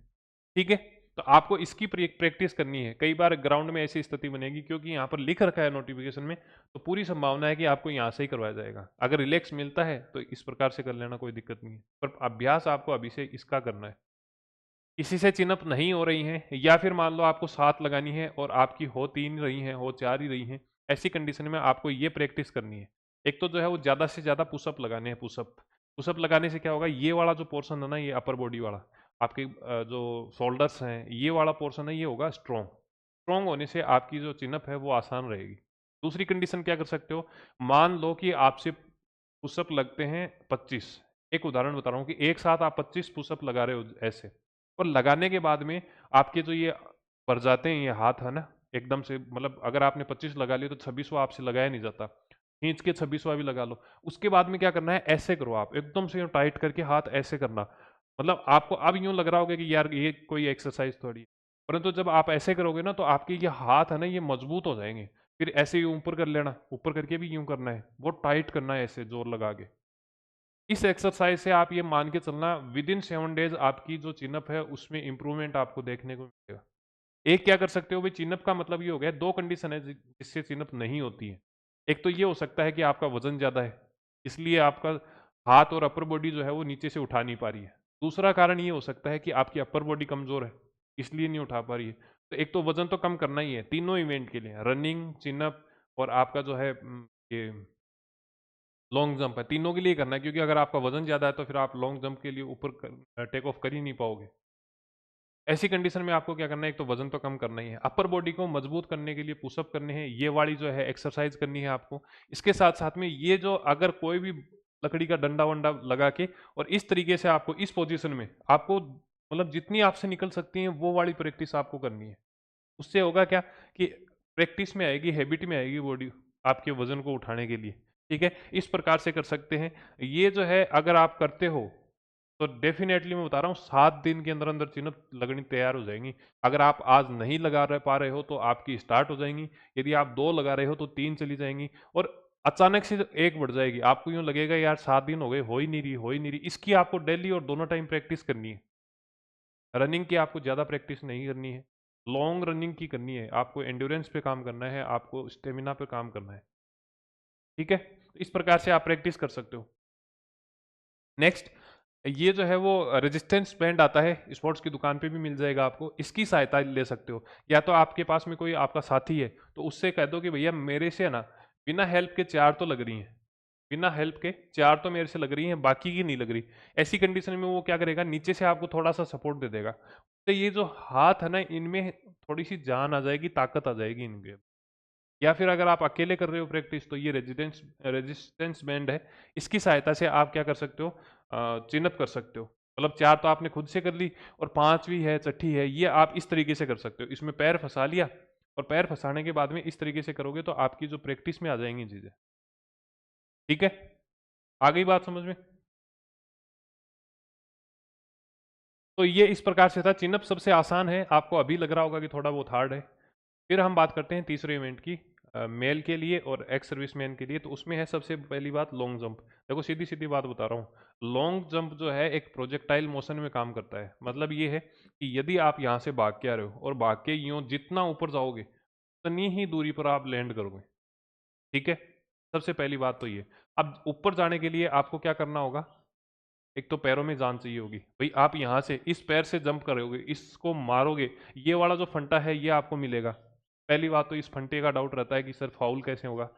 ठीक है। तो आपको इसकी प्रैक्टिस करनी है। कई बार ग्राउंड में ऐसी स्थिति बनेगी, क्योंकि यहाँ पर लिख रखा है नोटिफिकेशन में, तो पूरी संभावना है कि आपको यहाँ से ही करवाया जाएगा। अगर रिलैक्स मिलता है तो इस प्रकार से कर लेना, कोई दिक्कत नहीं है, पर अभ्यास आपको अभी से इसका करना है। किसी से चिनअप नहीं हो रही हैं, या फिर मान लो आपको 7 लगानी है और आपकी हो 3 रही हैं, हो 4 ही रही हैं, ऐसी कंडीशन में आपको ये प्रैक्टिस करनी है। एक तो जो है वो ज़्यादा से ज़्यादा पुशअप लगाने हैं। पुशअप पुशअप लगाने से क्या होगा, ये वाला जो पोर्शन है ना, ये अपर बॉडी वाला, आपके जो शोल्डर्स हैं, ये वाला पोर्शन है, ये होगा स्ट्रॉन्ग। स्ट्रॉन्ग होने से आपकी जो चिनअप है वो आसान रहेगी। दूसरी कंडीशन क्या कर सकते हो, मान लो कि आपसे पुशअप लगते हैं 25। एक उदाहरण बता रहा हूँ कि एक साथ आप 25 पुशअप लगा रहे हो ऐसे, और लगाने के बाद में आपके जो ये पड़ जाते हैं, ये हाथ है ना, एकदम से, मतलब अगर आपने 25 लगा लिए तो 26वां आपसे लगाया नहीं जाता, खींच के 26वां भी लगा लो। उसके बाद में क्या करना है, ऐसे करो आप एकदम से, यूं टाइट करके हाथ ऐसे करना। मतलब आपको अब यूं लग रहा होगा कि यार ये कोई एक्सरसाइज थोड़ी है, परंतु जब आप ऐसे करोगे ना, तो आपके ये हाथ है ना, ये मजबूत हो जाएंगे। फिर ऐसे ही ऊपर कर लेना, ऊपर करके भी यूं करना है, वो टाइट करना है ऐसे जोर लगा के। इस एक्सरसाइज से आप ये मान के चलना, विद इन 7 डेज आपकी जो चिनअप है उसमें इंप्रूवमेंट आपको देखने को मिलेगा। एक क्या कर सकते हो भाई, चिनअप का मतलब ये हो गया, दो कंडीशन है जिससे चिनअप नहीं होती है। एक तो ये हो सकता है कि आपका वजन ज्यादा है, इसलिए आपका हाथ और अपर बॉडी जो है वो नीचे से उठा नहीं पा रही है। दूसरा कारण ये हो सकता है कि आपकी अपर बॉडी कमजोर है, इसलिए नहीं उठा पा रही है। तो एक तो वजन तो कम करना ही है तीनों इवेंट के लिए, रनिंग, चिनअप और आपका जो है ये लॉन्ग जंप है, तीनों के लिए करना है। क्योंकि अगर आपका वजन ज्यादा है तो फिर आप लॉन्ग जंप के लिए ऊपर टेक ऑफ कर ही नहीं पाओगे। ऐसी कंडीशन में आपको क्या करना है, एक तो वजन तो कम करना ही है, अपर बॉडी को मजबूत करने के लिए पुशअप करने हैं, ये वाली जो है एक्सरसाइज करनी है आपको। इसके साथ साथ में ये जो अगर कोई भी लकड़ी का डंडा वंडा लगा के, और इस तरीके से आपको इस पोजीशन में आपको, मतलब जितनी आपसे निकल सकती है वो वाली प्रैक्टिस आपको करनी है। उससे होगा क्या कि प्रैक्टिस में आएगी, हैबिट में आएगी बॉडी आपके वजन को उठाने के लिए। ठीक है। इस प्रकार से कर सकते हैं। ये जो है अगर आप करते हो तो डेफिनेटली मैं बता रहा हूँ 7 दिन के अंदर अंदर चिन्ह लगनी तैयार हो जाएंगी। अगर आप आज नहीं लगा रह पा रहे हो तो आपकी स्टार्ट हो जाएंगी। यदि आप 2 लगा रहे हो तो 3 चली जाएंगी, और अचानक से एक बढ़ जाएगी। आपको यूं लगेगा यार 7 दिन हो गए, हो ही नहीं रही, हो ही नहीं रही। इसकी आपको डेली और दोनों टाइम प्रैक्टिस करनी है। रनिंग की आपको ज़्यादा प्रैक्टिस नहीं करनी है, लॉन्ग रनिंग की करनी है। आपको एंड्योरेंस पे काम करना है, आपको स्टेमिना पे काम करना है। ठीक है। इस प्रकार से आप प्रैक्टिस कर सकते हो। नेक्स्ट, ये जो है वो रेजिस्टेंस बैंड आता है, स्पोर्ट्स की दुकान पे भी मिल जाएगा आपको, इसकी सहायता ले सकते हो। या तो आपके पास में कोई आपका साथी है तो उससे कह दो कि भैया मेरे से ना बिना हेल्प के 4 तो लग रही हैं, बिना हेल्प के 4 तो मेरे से लग रही हैं, बाकी की नहीं लग रही। ऐसी कंडीशन में वो क्या करेगा, नीचे से आपको थोड़ा सा सपोर्ट दे देगा। तो ये जो हाथ है ना, इनमें थोड़ी सी जान आ जाएगी, ताकत आ जाएगी इनके। या फिर अगर आप अकेले कर रहे हो प्रैक्टिस तो ये रेजिस्टेंस बैंड है, इसकी सहायता से आप क्या कर सकते हो, चिनअप कर सकते हो। मतलब 4 तो आपने खुद से कर ली, और 5वीं है, छठी है, ये आप इस तरीके से कर सकते हो। इसमें पैर फंसा लिया, और पैर फंसाने के बाद में इस तरीके से करोगे तो आपकी जो प्रैक्टिस में आ जाएंगी चीजें। ठीक है, आ गई बात समझ में? तो ये इस प्रकार से था। चिनअप सबसे आसान है, आपको अभी लग रहा होगा कि थोड़ा बहुत हार्ड है। फिर हम बात करते हैं तीसरे इवेंट की, मेल के लिए और एक्स सर्विसमैन के लिए। तो उसमें है सबसे पहली बात लॉन्ग जंप। देखो सीधी सीधी बात बता रहा हूँ, लॉन्ग जंप जो है एक प्रोजेक्टाइल मोशन में काम करता है। मतलब ये है कि यदि आप यहाँ से भाग के आ रहे हो और भाग के यूँ जितना ऊपर जाओगे उतनी ही दूरी पर आप लैंड करोगे। ठीक है, सबसे पहली बात तो ये। अब ऊपर जाने के लिए आपको क्या करना होगा, एक तो पैरों में जान चाहिए होगी भाई। आप यहाँ से इस पैर से जंप करोगे, इसको मारोगे, ये वाला जो फंटा है ये आपको मिलेगा। पहली बात तो इस फंटे का डाउट रहता है कि सर फाउल कैसे होगा।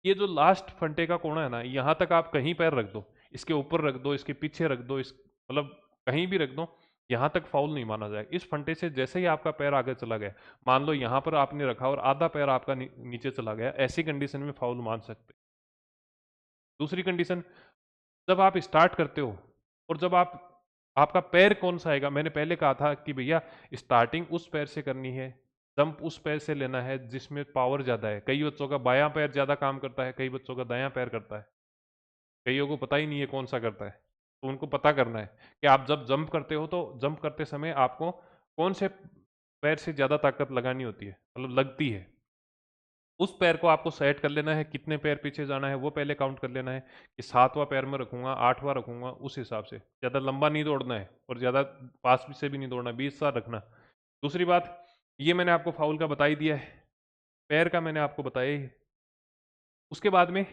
ये जो लास्ट फंटे का कोना है ना, यहाँ तक आप कहीं पैर रख दो, इसके ऊपर रख दो, इसके पीछे रख दो, इस मतलब कहीं भी रख दो, यहाँ तक फाउल नहीं माना जाएगा। इस फंटे से जैसे ही आपका पैर आगे चला गया, मान लो यहाँ पर आपने रखा और आधा पैर आपका नीचे चला गया, ऐसी कंडीशन में फाउल मान सकते। दूसरी कंडीशन, जब आप स्टार्ट करते हो और जब आप, आपका पैर कौन सा आएगा, मैंने पहले कहा था कि भैया स्टार्टिंग उस पैर से करनी है, जंप उस पैर से लेना है जिसमें पावर ज़्यादा है। कई बच्चों का बायां पैर ज़्यादा काम करता है, कई बच्चों का दायां पैर करता है, कईयों को पता ही नहीं है कौन सा करता है। तो उनको पता करना है कि आप जब जंप करते हो तो जंप करते समय आपको कौन से पैर से ज़्यादा ताकत लगानी होती है, मतलब लगती है। उस पैर को आपको सेट कर लेना है, कितने पैर पीछे जाना है वो पहले काउंट कर लेना है कि 7वां पैर में रखूंगा, 8वां रखूंगा, उस हिसाब से। ज़्यादा लंबा नहीं दौड़ना है और ज़्यादा पास से भी नहीं दौड़ना, 20 साल रखना। दूसरी बात, ये मैंने आपको फाउल का बता ही दिया है, पैर का मैंने आपको बताया ही है। उसके बाद में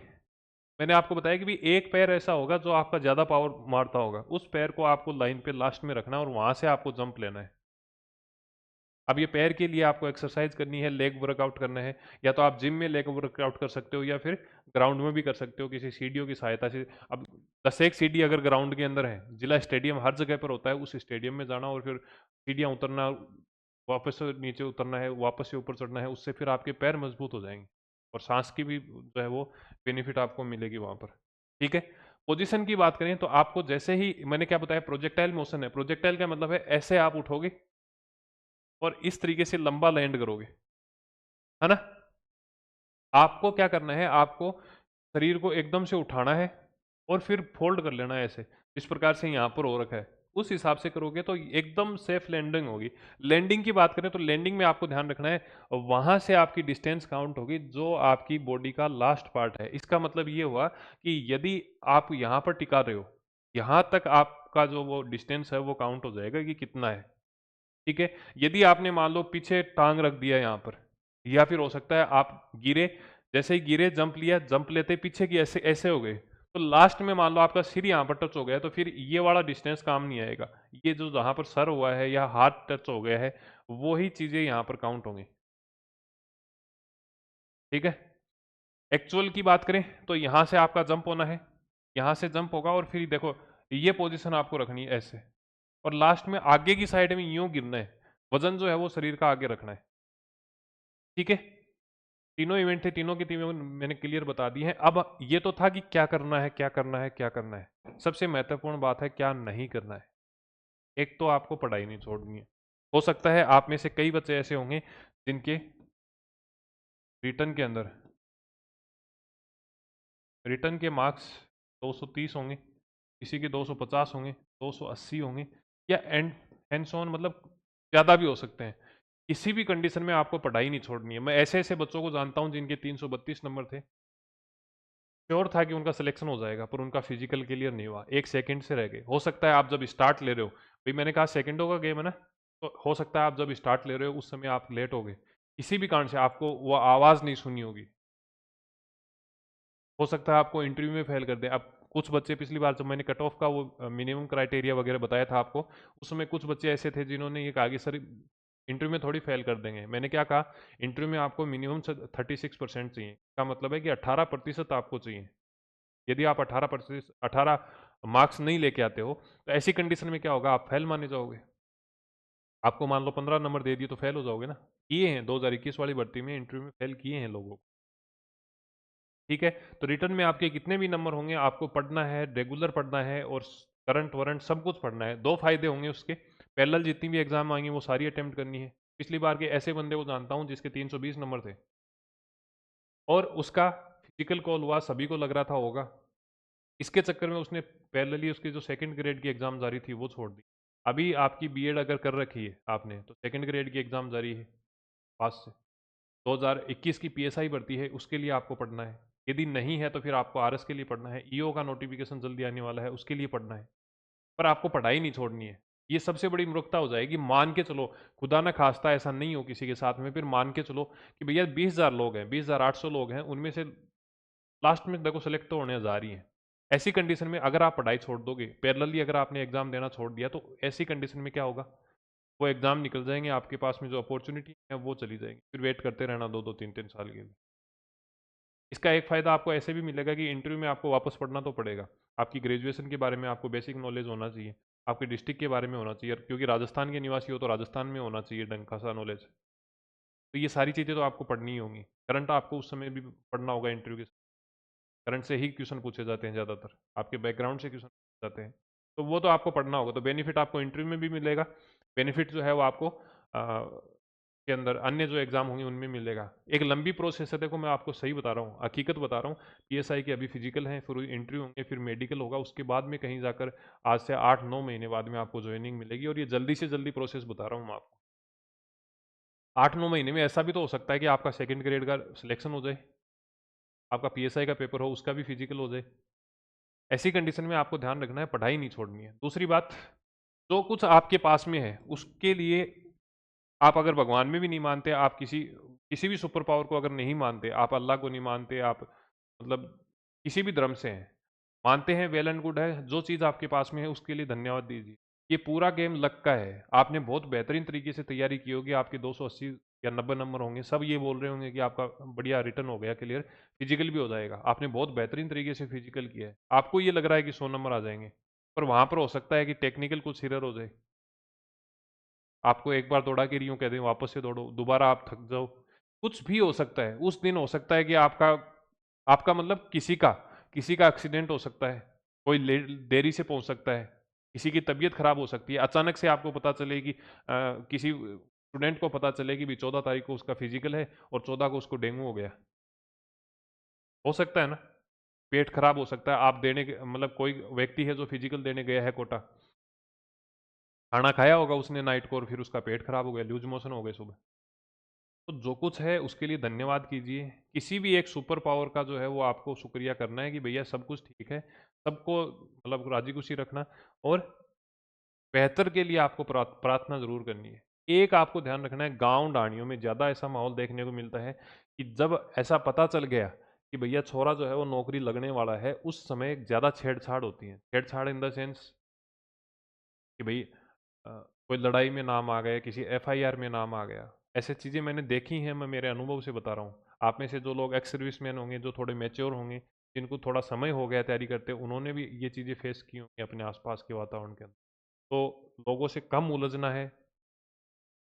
मैंने आपको बताया कि भी एक पैर ऐसा होगा जो आपका ज़्यादा पावर मारता होगा, उस पैर को आपको लाइन पे लास्ट में रखना है और वहां से आपको जंप लेना है। अब ये पैर के लिए आपको एक्सरसाइज करनी है, लेग वर्कआउट करना है। या तो आप जिम में लेग वर्कआउट कर सकते हो या फिर ग्राउंड में भी कर सकते हो किसी सीढ़ियों की सहायता से। अब 10 एक सीढ़ी अगर ग्राउंड के अंदर है, जिला स्टेडियम हर जगह पर होता है, उस स्टेडियम में जाना और फिर सीढ़ियाँ उतरना, वापस से नीचे उतरना है, वापस से ऊपर चढ़ना है, उससे फिर आपके पैर मजबूत हो जाएंगे और सांस की भी जो है वो बेनिफिट आपको मिलेगी वहाँ पर। ठीक है, पोजीशन की बात करें तो आपको जैसे ही मैंने क्या बताया, प्रोजेक्टाइल मोशन है। प्रोजेक्टाइल का मतलब है ऐसे आप उठोगे और इस तरीके से लंबा लैंड करोगे, है ना। आपको क्या करना है, आपको शरीर को एकदम से उठाना है और फिर फोल्ड कर लेना है ऐसे, इस प्रकार से यहाँ पर हो रखा है, उस हिसाब से करोगे तो एकदम सेफ लैंडिंग होगी। लैंडिंग की बात करें तो लैंडिंग में आपको ध्यान रखना है, वहां से आपकी डिस्टेंस काउंट होगी जो आपकी बॉडी का लास्ट पार्ट है। इसका मतलब ये हुआ कि यदि आप यहाँ पर टिका रहे हो, यहाँ तक आपका जो वो डिस्टेंस है वो काउंट हो जाएगा कि कितना है। ठीक है, यदि आपने मान लो पीछे टांग रख दिया यहाँ पर, या फिर हो सकता है आप गिरे, जैसे ही गिरे जंप लिया, जंप लेते पीछे की ऐसे ऐसे हो गए, तो लास्ट में मान लो आपका सिर यहाँ पर टच हो गया, तो फिर ये वाला डिस्टेंस काम नहीं आएगा। ये जो जहाँ पर सर हुआ है या हाथ टच हो गया है, वो ही चीजें यहाँ पर काउंट होंगी। ठीक है, एक्चुअल की बात करें तो यहाँ से आपका जंप होना है, यहाँ से जंप होगा और फिर देखो ये पोजीशन आपको रखनी है ऐसे, और लास्ट में आगे की साइड में यूं गिरना है, वजन जो है वो शरीर का आगे रखना है। ठीक है, तीनों इवेंट थे, तीनों के तीनों मैंने क्लियर बता दिए हैं। अब ये तो था कि क्या करना है, क्या करना है, क्या करना है। सबसे महत्वपूर्ण बात है क्या नहीं करना है। एक तो आपको पढ़ाई नहीं छोड़नी है। हो सकता है आप में से कई बच्चे ऐसे होंगे जिनके रिटर्न के अंदर, रिटर्न के मार्क्स 230 होंगे, किसी के 250 होंगे, 280 होंगे, या एंड एंड सो ऑन, मतलब ज़्यादा भी हो सकते हैं। किसी भी कंडीशन में आपको पढ़ाई नहीं छोड़नी है। मैं ऐसे ऐसे बच्चों को जानता हूं जिनके 332 नंबर थे, श्योर था कि उनका सिलेक्शन हो जाएगा, पर उनका फिजिकल क्लियर नहीं हुआ, 1 सेकंड से रह गए। हो सकता है आप जब स्टार्ट ले रहे हो, भाई मैंने कहा सेकंडों का गेम है ना, तो हो सकता है आप जब स्टार्ट ले रहे हो उस समय आप लेट हो गए, किसी भी कारण से आपको वो आवाज़ नहीं सुनी होगी, हो सकता है आपको इंटरव्यू में फेल कर दे। अब कुछ बच्चे पिछली बार जब मैंने कट ऑफ का वो मिनिमम क्राइटेरिया वगैरह बताया था आपको, उसमें कुछ बच्चे ऐसे थे जिन्होंने ये कहा कि सर इंटरव्यू में थोड़ी फेल कर देंगे। मैंने क्या कहा, इंटरव्यू में आपको मिनिमम 36% चाहिए, का मतलब है कि 18% आपको चाहिए। यदि आप 18 मार्क्स नहीं लेके आते हो तो ऐसी कंडीशन में क्या होगा, आप फेल माने जाओगे। आपको मान लो 15 नंबर दे दिए तो फेल हो जाओगे ना। किए हैं 2021 वाली भर्ती में, इंटरव्यू में फेल किए हैं लोगों को। ठीक है, तो रिटर्न में आपके कितने भी नंबर होंगे, आपको पढ़ना है, रेगुलर पढ़ना है और करंट वरंट सब कुछ पढ़ना है। दो फायदे होंगे उसके, पैरेलल जितनी भी एग्जाम आएंगे वो सारी अटेम्प्ट करनी है। पिछली बार के ऐसे बंदे को जानता हूँ जिसके 320 नंबर थे और उसका फिजिकल कॉल हुआ, सभी को लग रहा था होगा, इसके चक्कर में उसने पैरेलली उसकी जो सेकंड ग्रेड की एग्जाम जारी थी वो छोड़ दी। अभी आपकी बीएड अगर कर रखी है आपने तो सेकंड ग्रेड की एग्जाम जारी है पास से, 2021 की पीएसआई भर्ती है उसके लिए आपको पढ़ना है। यदि नहीं है तो फिर आपको आरएस के लिए पढ़ना है, ईओ का नोटिफिकेशन जल्दी आने वाला है उसके लिए पढ़ना है। पर आपको पढ़ाई नहीं छोड़नी है। ये सबसे बड़ी मूर्खता हो जाएगी। मान के चलो, खुदा ना खास्ता ऐसा नहीं हो किसी के साथ में, फिर मान के चलो कि भैया 20,000 लोग हैं, 20,800 लोग हैं, उनमें से लास्ट में देखो सेलेक्ट तो होने 1,000 ही हैं। ऐसी कंडीशन में अगर आप पढ़ाई छोड़ दोगे, पैरेलली अगर आपने एग्जाम देना छोड़ दिया, तो ऐसी कंडीशन में क्या होगा, वो एग्जाम निकल जाएंगे, आपके पास में जो अपॉर्चुनिटी है वो चली जाएगी, फिर वेट करते रहना 2-2 3-3 साल के लिए। इसका एक फ़ायदा आपको ऐसे भी मिलेगा कि इंटरव्यू में आपको वापस पढ़ना तो पड़ेगा। आपकी ग्रेजुएशन के बारे में आपको बेसिक नॉलेज होना चाहिए, आपके डिस्ट्रिक्ट के बारे में होना चाहिए, क्योंकि राजस्थान के निवासी हो तो राजस्थान में होना चाहिए ढंग का सा नॉलेज। तो ये सारी चीज़ें तो आपको पढ़नी ही होंगी। करंट आपको उस समय भी पढ़ना होगा इंटरव्यू के। करंट से ही क्वेश्चन पूछे जाते हैं ज़्यादातर, आपके बैकग्राउंड से क्वेश्चन पूछे जाते हैं। तो वो तो आपको पढ़ना होगा, तो बेनिफिट आपको इंटरव्यू में भी मिलेगा। बेनिफिट जो है वो आपको के अंदर अन्य जो एग्जाम होंगे उनमें मिलेगा। एक लंबी प्रोसेस है, देखो मैं आपको सही बता रहा हूँ, हकीकत बता रहा हूँ। पीएसआई के अभी फिजिकल हैं, फिर इंटरव्यू होंगे, फिर मेडिकल होगा, उसके बाद में कहीं जाकर आज से 8-9 महीने बाद में आपको ज्वाइनिंग मिलेगी। और ये जल्दी से जल्दी प्रोसेस बता रहा हूँ मैं आपको। 8-9 महीने में ऐसा भी तो हो सकता है कि आपका सेकंड ग्रेड का सिलेक्शन हो जाए, आपका पीएसआई का पेपर हो, उसका भी फिजिकल हो जाए। ऐसी कंडीशन में आपको ध्यान रखना है, पढ़ाई नहीं छोड़नी है। दूसरी बात, जो कुछ आपके पास में है उसके लिए आप अगर भगवान में भी नहीं मानते, आप किसी किसी भी सुपर पावर को अगर नहीं मानते, आप अल्लाह को नहीं मानते, आप मतलब किसी भी धर्म से हैं, मानते हैं, वेल एंड गुड है। जो चीज़ आपके पास में है उसके लिए धन्यवाद दीजिए। ये पूरा गेम लक का है। आपने बहुत बेहतरीन तरीके से तैयारी की होगी, आपके 280 या 90 नंबर होंगे, सब ये बोल रहे होंगे कि आपका बढ़िया रिटर्न हो गया क्लियर, फिजिकल भी हो जाएगा। आपने बहुत बेहतरीन तरीके से फिजिकल किया है, आपको ये लग रहा है कि 100 नंबर आ जाएंगे, पर वहां पर हो सकता है कि टेक्निकल कुछ एरर हो जाए। आपको एक बार दौड़ा के यूं कह दें वापस से दौड़ो, दोबारा आप थक जाओ, कुछ भी हो सकता है। उस दिन हो सकता है कि आपका आपका मतलब किसी का एक्सीडेंट हो सकता है, कोई देरी से पहुंच सकता है, किसी की तबीयत खराब हो सकती है, अचानक से आपको पता चले कि किसी स्टूडेंट को पता चले कि भी 14 तारीख को उसका फिजिकल है और 14 को उसको डेंगू हो गया। हो सकता है ना, पेट खराब हो सकता है। आप देने मतलब कोई व्यक्ति है जो फिजिकल देने गया है कोटा, खाना खाया होगा उसने नाइट को और फिर उसका पेट खराब हो गया, लूज मोशन हो गए सुबह। तो जो कुछ है उसके लिए धन्यवाद कीजिए। किसी भी एक सुपर पावर का जो है वो आपको शुक्रिया करना है कि भैया सब कुछ ठीक है, सबको मतलब राजी खुशी रखना, और बेहतर के लिए आपको प्रार्थना जरूर करनी है। एक आपको ध्यान रखना है, गांव डाणियों में ज़्यादा ऐसा माहौल देखने को मिलता है कि जब ऐसा पता चल गया कि भैया छोरा जो है वो नौकरी लगने वाला है, उस समय ज़्यादा छेड़छाड़ होती है। छेड़छाड़ इन द सेंस कि भाई कोई लड़ाई में नाम आ गया, किसी एफआईआर में नाम आ गया। ऐसे चीज़ें मैंने देखी हैं, मैं मेरे अनुभव से बता रहा हूँ। आप में से जो लोग एक्स सर्विसमैन होंगे, जो थोड़े मैच्योर होंगे, जिनको थोड़ा समय हो गया तैयारी करते, उन्होंने भी ये चीज़ें फेस की होंगी अपने आसपास के वातावरण के अंदर। तो लोगों से कम उलझना है,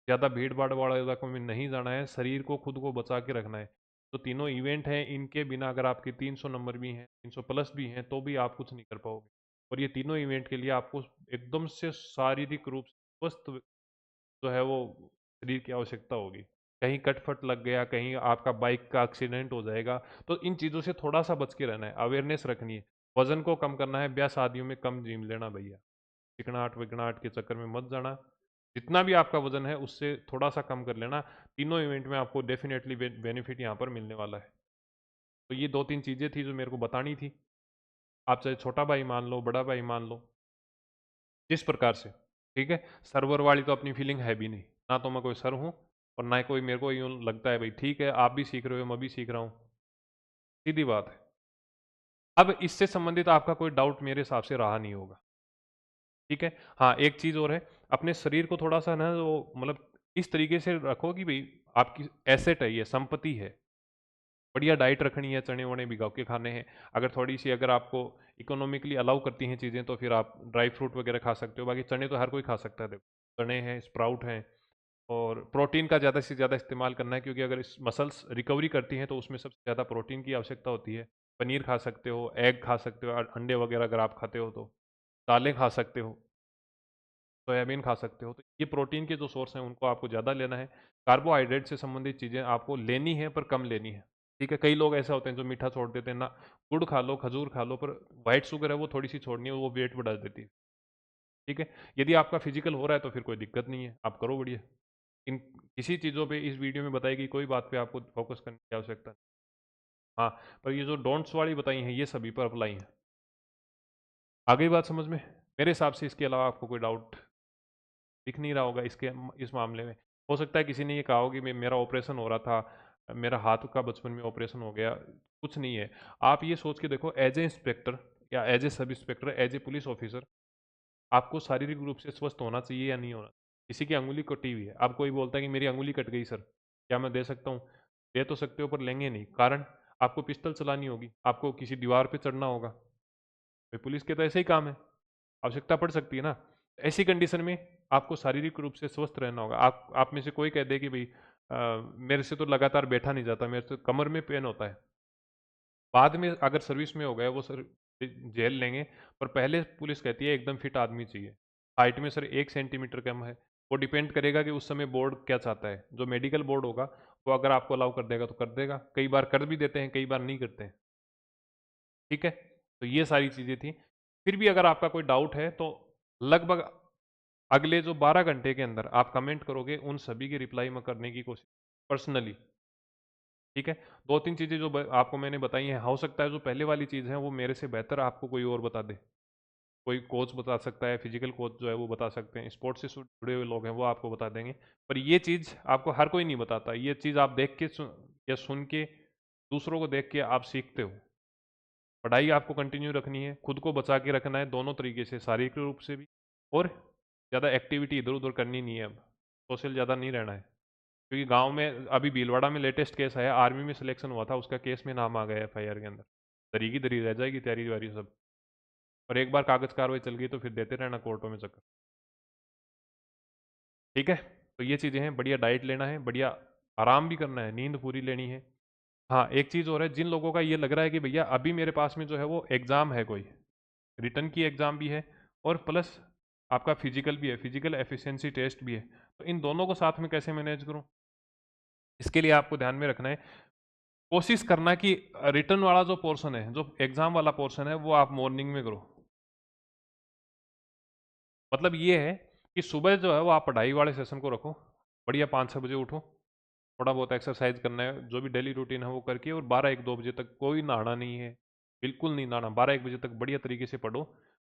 ज़्यादा भीड़ भाड़ वाले इलाकों में नहीं जाना है, शरीर को खुद को बचा के रखना है। तो तीनों इवेंट हैं, इनके बिना अगर आपके 300 नंबर भी हैं, 300 प्लस भी हैं, तो भी आप कुछ नहीं कर पाओगे। और ये तीनों इवेंट के लिए आपको एकदम से शारीरिक रूप से स्वस्थ जो है वो शरीर की आवश्यकता होगी। कहीं कटफट लग गया, कहीं आपका बाइक का एक्सीडेंट हो जाएगा, तो इन चीज़ों से थोड़ा सा बच के रहना है, अवेयरनेस रखनी है। वजन को कम करना है, ब्याह शादियों में कम जिम लेना भैया, चिकनाहट विकनाहट के चक्कर में मत जाना। जितना भी आपका वजन है उससे थोड़ा सा कम कर लेना। तीनों इवेंट में आपको डेफिनेटली बेनिफिट यहाँ पर मिलने वाला है। तो ये 2-3 चीज़ें थी जो मेरे को बतानी थी। आप चाहे छोटा भाई मान लो, बड़ा भाई मान लो, जिस प्रकार से, ठीक है। सर्वर वाली तो अपनी फीलिंग है भी नहीं, ना तो मैं कोई सर हूँ और ना ही कोई मेरे को यूँ लगता है भाई ठीक है आप भी सीख रहे हो मैं भी सीख रहा हूँ, सीधी बात है। अब इससे संबंधित आपका कोई डाउट मेरे हिसाब से रहा नहीं होगा। ठीक है। हाँ, एक चीज़ और है, अपने शरीर को थोड़ा-सा ना वो मतलब इस तरीके से रखो कि भई आपकी एसेट है ये, संपत्ति है। बढ़िया डाइट रखनी है, चने-वने भिगो के खाने हैं। अगर थोड़ी-सी अगर आपको इकोनॉमिकली अलाउ करती हैं चीज़ें तो फिर आप ड्राई फ्रूट वगैरह खा सकते हो। बाकी चने तो हर कोई खा सकता है देखो। चने हैं, स्प्राउट हैं और प्रोटीन का ज़्यादा से ज़्यादा इस्तेमाल करना है क्योंकि अगर इस मसल्स रिकवरी करती हैं तो उसमें सबसे ज़्यादा प्रोटीन की आवश्यकता होती है। पनीर खा सकते हो, एग खा सकते हो, अंडे वगैरह अगर आप खाते हो तो। दालें खा सकते हो। सोयाबीन खा सकते हो। तो ये प्रोटीन के जो सोर्स हैं उनको आपको ज़्यादा लेना है। कार्बोहाइड्रेट से संबंधित चीज़ें आपको लेनी है पर कम लेनी है। ठीक है, कई लोग ऐसे होते हैं जो मीठा छोड़ देते हैं ना, गुड़ खा लो, खजूर खा लो पर व्हाइट शुगर है वो थोड़ी-सी छोड़नी है, वो वेट बढ़ा देती है। ठीक है, यदि आपका फिजिकल हो रहा है तो फिर कोई दिक्कत नहीं है, आप करो बढ़िया। इन किसी चीज़ों पे इस वीडियो में बताई गई कोई बात पे आपको फोकस करने की आवश्यकता नहीं। हाँ, पर ये जो डोंट्स वाली बताई हैं ये सभी पर अप्लाई हैं। आ गई बात समझ में? मेरे हिसाब से इसके अलावा आपको कोई डाउट दिख नहीं रहा होगा इस मामले में। हो सकता है किसी ने ये कहा हो कि मेरा ऑपरेशन हो रहा था, मेरा हाथ का बचपन में ऑपरेशन हो गया, कुछ नहीं है। आप ये सोच के देखो एज ए इंस्पेक्टर या as a sub inspector, as a police officer, आपको शारीरिक रूप से स्वस्थ होना चाहिए या नहीं होना? किसी की अंगुली कटी हुई है, अब कोई बोलता है कि मेरी अंगुली कट गई सर, क्या मैं दे सकता हूँ? दे तो सकते हो पर लेंगे नहीं, कारण आपको पिस्टल चलानी होगी, आपको किसी दीवार पे चढ़ना होगा। भाई पुलिस के तो ऐसे ही काम है, आवश्यकता पड़ सकती है ना। ऐसी कंडीशन में आपको शारीरिक रूप से स्वस्थ रहना होगा। आप में से कोई कह दे कि भाई मेरे से तो लगातार बैठा नहीं जाता, मेरे से कमर में पेन होता है, बाद में अगर सर्विस में हो गए वो सर जेल लेंगे, पर पहले पुलिस कहती है एकदम फिट आदमी चाहिए। हाइट में सर 1 सेंटीमीटर कम है, वो डिपेंड करेगा कि उस समय बोर्ड क्या चाहता है। जो मेडिकल बोर्ड होगा वो अगर आपको अलाउ कर देगा तो कर देगा, कई बार कर भी देते हैं, कई बार नहीं करते हैं। ठीक है, तो ये सारी चीज़ें थी। फिर भी अगर आपका कोई डाउट है तो लगभग अगले जो 12 घंटे के अंदर आप कमेंट करोगे, उन सभी की रिप्लाई मैं करने की कोशिश पर्सनली। ठीक है, 2-3 चीज़ें जो आपको मैंने बताई हैं, हो सकता है जो पहले वाली चीज़ है वो मेरे से बेहतर आपको कोई और बता दे। कोई कोच बता सकता है, फिजिकल कोच जो है वो बता सकते हैं, स्पोर्ट्स से जुड़े हुए लोग हैं वो आपको बता देंगे। पर ये चीज़ आपको हर कोई नहीं बताता, ये चीज़ आप देख के या सुन के, दूसरों को देख के आप सीखते हो। पढ़ाई आपको कंटिन्यू रखनी है, खुद को बचा के रखना है दोनों तरीके से, शारीरिक रूप से भी, और ज़्यादा एक्टिविटी इधर-उधर करनी नहीं है अब, सोशल ज़्यादा नहीं रहना है। क्योंकि गाँव में अभी भीलवाड़ा में लेटेस्ट केस आया, आर्मी में सिलेक्शन हुआ था, उसका केस में नाम आ गया एफआईआर के अंदर। धरी की धरी रह जाएगी तैयारी-वैयारी सब। और एक बार कागज़ कार्रवाई चल गई तो फिर देते रहना कोर्टों में चक्कर। ठीक है? तो ये चीज़ें हैं, बढ़िया डाइट लेना है, बढ़िया आराम भी करना है, नींद पूरी लेनी है। हाँ, एक चीज़ और है, जिन लोगों का ये लग रहा है कि भैया अभी मेरे पास में जो है वो एग्ज़ाम है कोई, रिटन की एग्ज़ाम भी है और प्लस आपका फिजिकल भी है, फिजिकल एफिशिएंसी टेस्ट भी है, तो इन दोनों को साथ में कैसे मैनेज करूं? इसके लिए आपको ध्यान में रखना है, कोशिश करना कि रिटन वाला जो पोर्शन है, जो एग्जाम वाला पोर्शन है, वो आप मॉर्निंग में करो। मतलब ये है कि सुबह जो है वो आप पढ़ाई वाले सेशन को रखो, बढ़िया 5-6 बजे उठो, थोड़ा बहुत एक्सरसाइज करना है, जो भी डेली रूटीन है वो करके, और 12-1-2 बजे तक कोई नहाना नहीं है, बिल्कुल नहीं नहाना। 12-1 बजे तक बढ़िया तरीके से पढ़ो।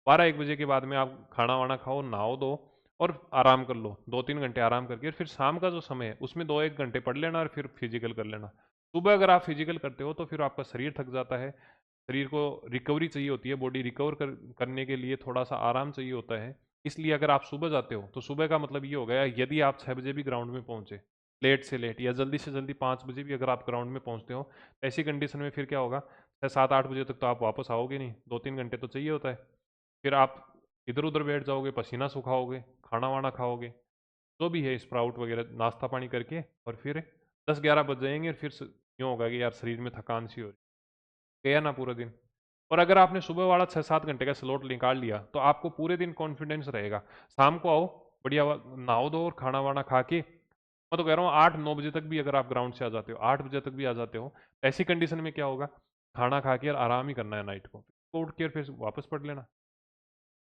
12-1 बजे के बाद में आप खाना वाना खाओ, नहाओ दो और आराम कर लो, 2-3 घंटे आराम करके, और फिर शाम का जो समय है उसमें 2-1 घंटे पढ़ लेना और फिर फिजिकल कर लेना। सुबह अगर आप फिजिकल करते हो तो फिर आपका शरीर थक जाता है, शरीर को रिकवरी चाहिए होती है, बॉडी रिकवर करने के लिए थोड़ा सा आराम चाहिए होता है। इसलिए अगर आप सुबह जाते हो तो सुबह का मतलब ये हो गया, यदि आप 6 बजे भी ग्राउंड में पहुंचे, लेट से लेट या जल्दी से जल्दी 5 बजे भी अगर आप ग्राउंड में पहुंचते हो, तो ऐसी कंडीशन में फिर क्या होगा, 6-7-8 बजे तक तो आप वापस आओगे नहीं, 2-3 घंटे तो चाहिए होता है। फिर आप इधर उधर बैठ जाओगे, पसीना सुखाओगे, खाना वाना खाओगे, जो भी है स्प्राउट वगैरह नाश्ता पानी करके, और फिर 10-11 बज जाएंगे, फिर यूँ होगा कि यार शरीर में थकान सी हो रही, गया ना पूरा दिन। और अगर आपने सुबह वाला 6-7 घंटे का स्लॉट निकाल लिया तो आपको पूरे दिन कॉन्फिडेंस रहेगा। शाम को आओ, बढ़िया नहाओ धो और खाना वाना खा के, मैं तो कह रहा हूँ 8-9 बजे तक भी अगर आप ग्राउंड से आ जाते हो, 8 बजे तक भी आ जाते हो, ऐसी कंडीशन में क्या होगा, खाना खा के और आराम ही करना है नाइट को, तो उठ के फिर वापस पढ़ लेना।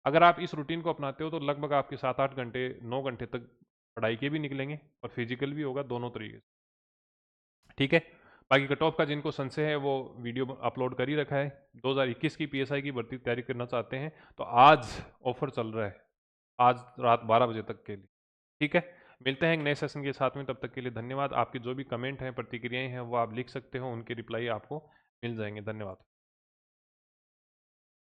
अगर आप इस रूटीन को अपनाते हो तो लगभग आपके 7-8 घंटे, 9 घंटे तक पढ़ाई के भी निकलेंगे और फिजिकल भी होगा, दोनों तरीके से। ठीक है, बाकी कट ऑफ का जिनको संशय है वो वीडियो अपलोड कर ही रखा है। 2021 की पीएसआई की भर्ती तैयारी करना चाहते हैं तो आज ऑफर चल रहा है, आज रात 12 बजे तक के लिए। ठीक है, मिलते हैं एक नए सेशन के साथ में, तब तक के लिए धन्यवाद। आपके जो भी कमेंट हैं, प्रतिक्रियाएं हैं, वो आप लिख सकते हो, उनके रिप्लाई आपको मिल जाएंगे। धन्यवाद।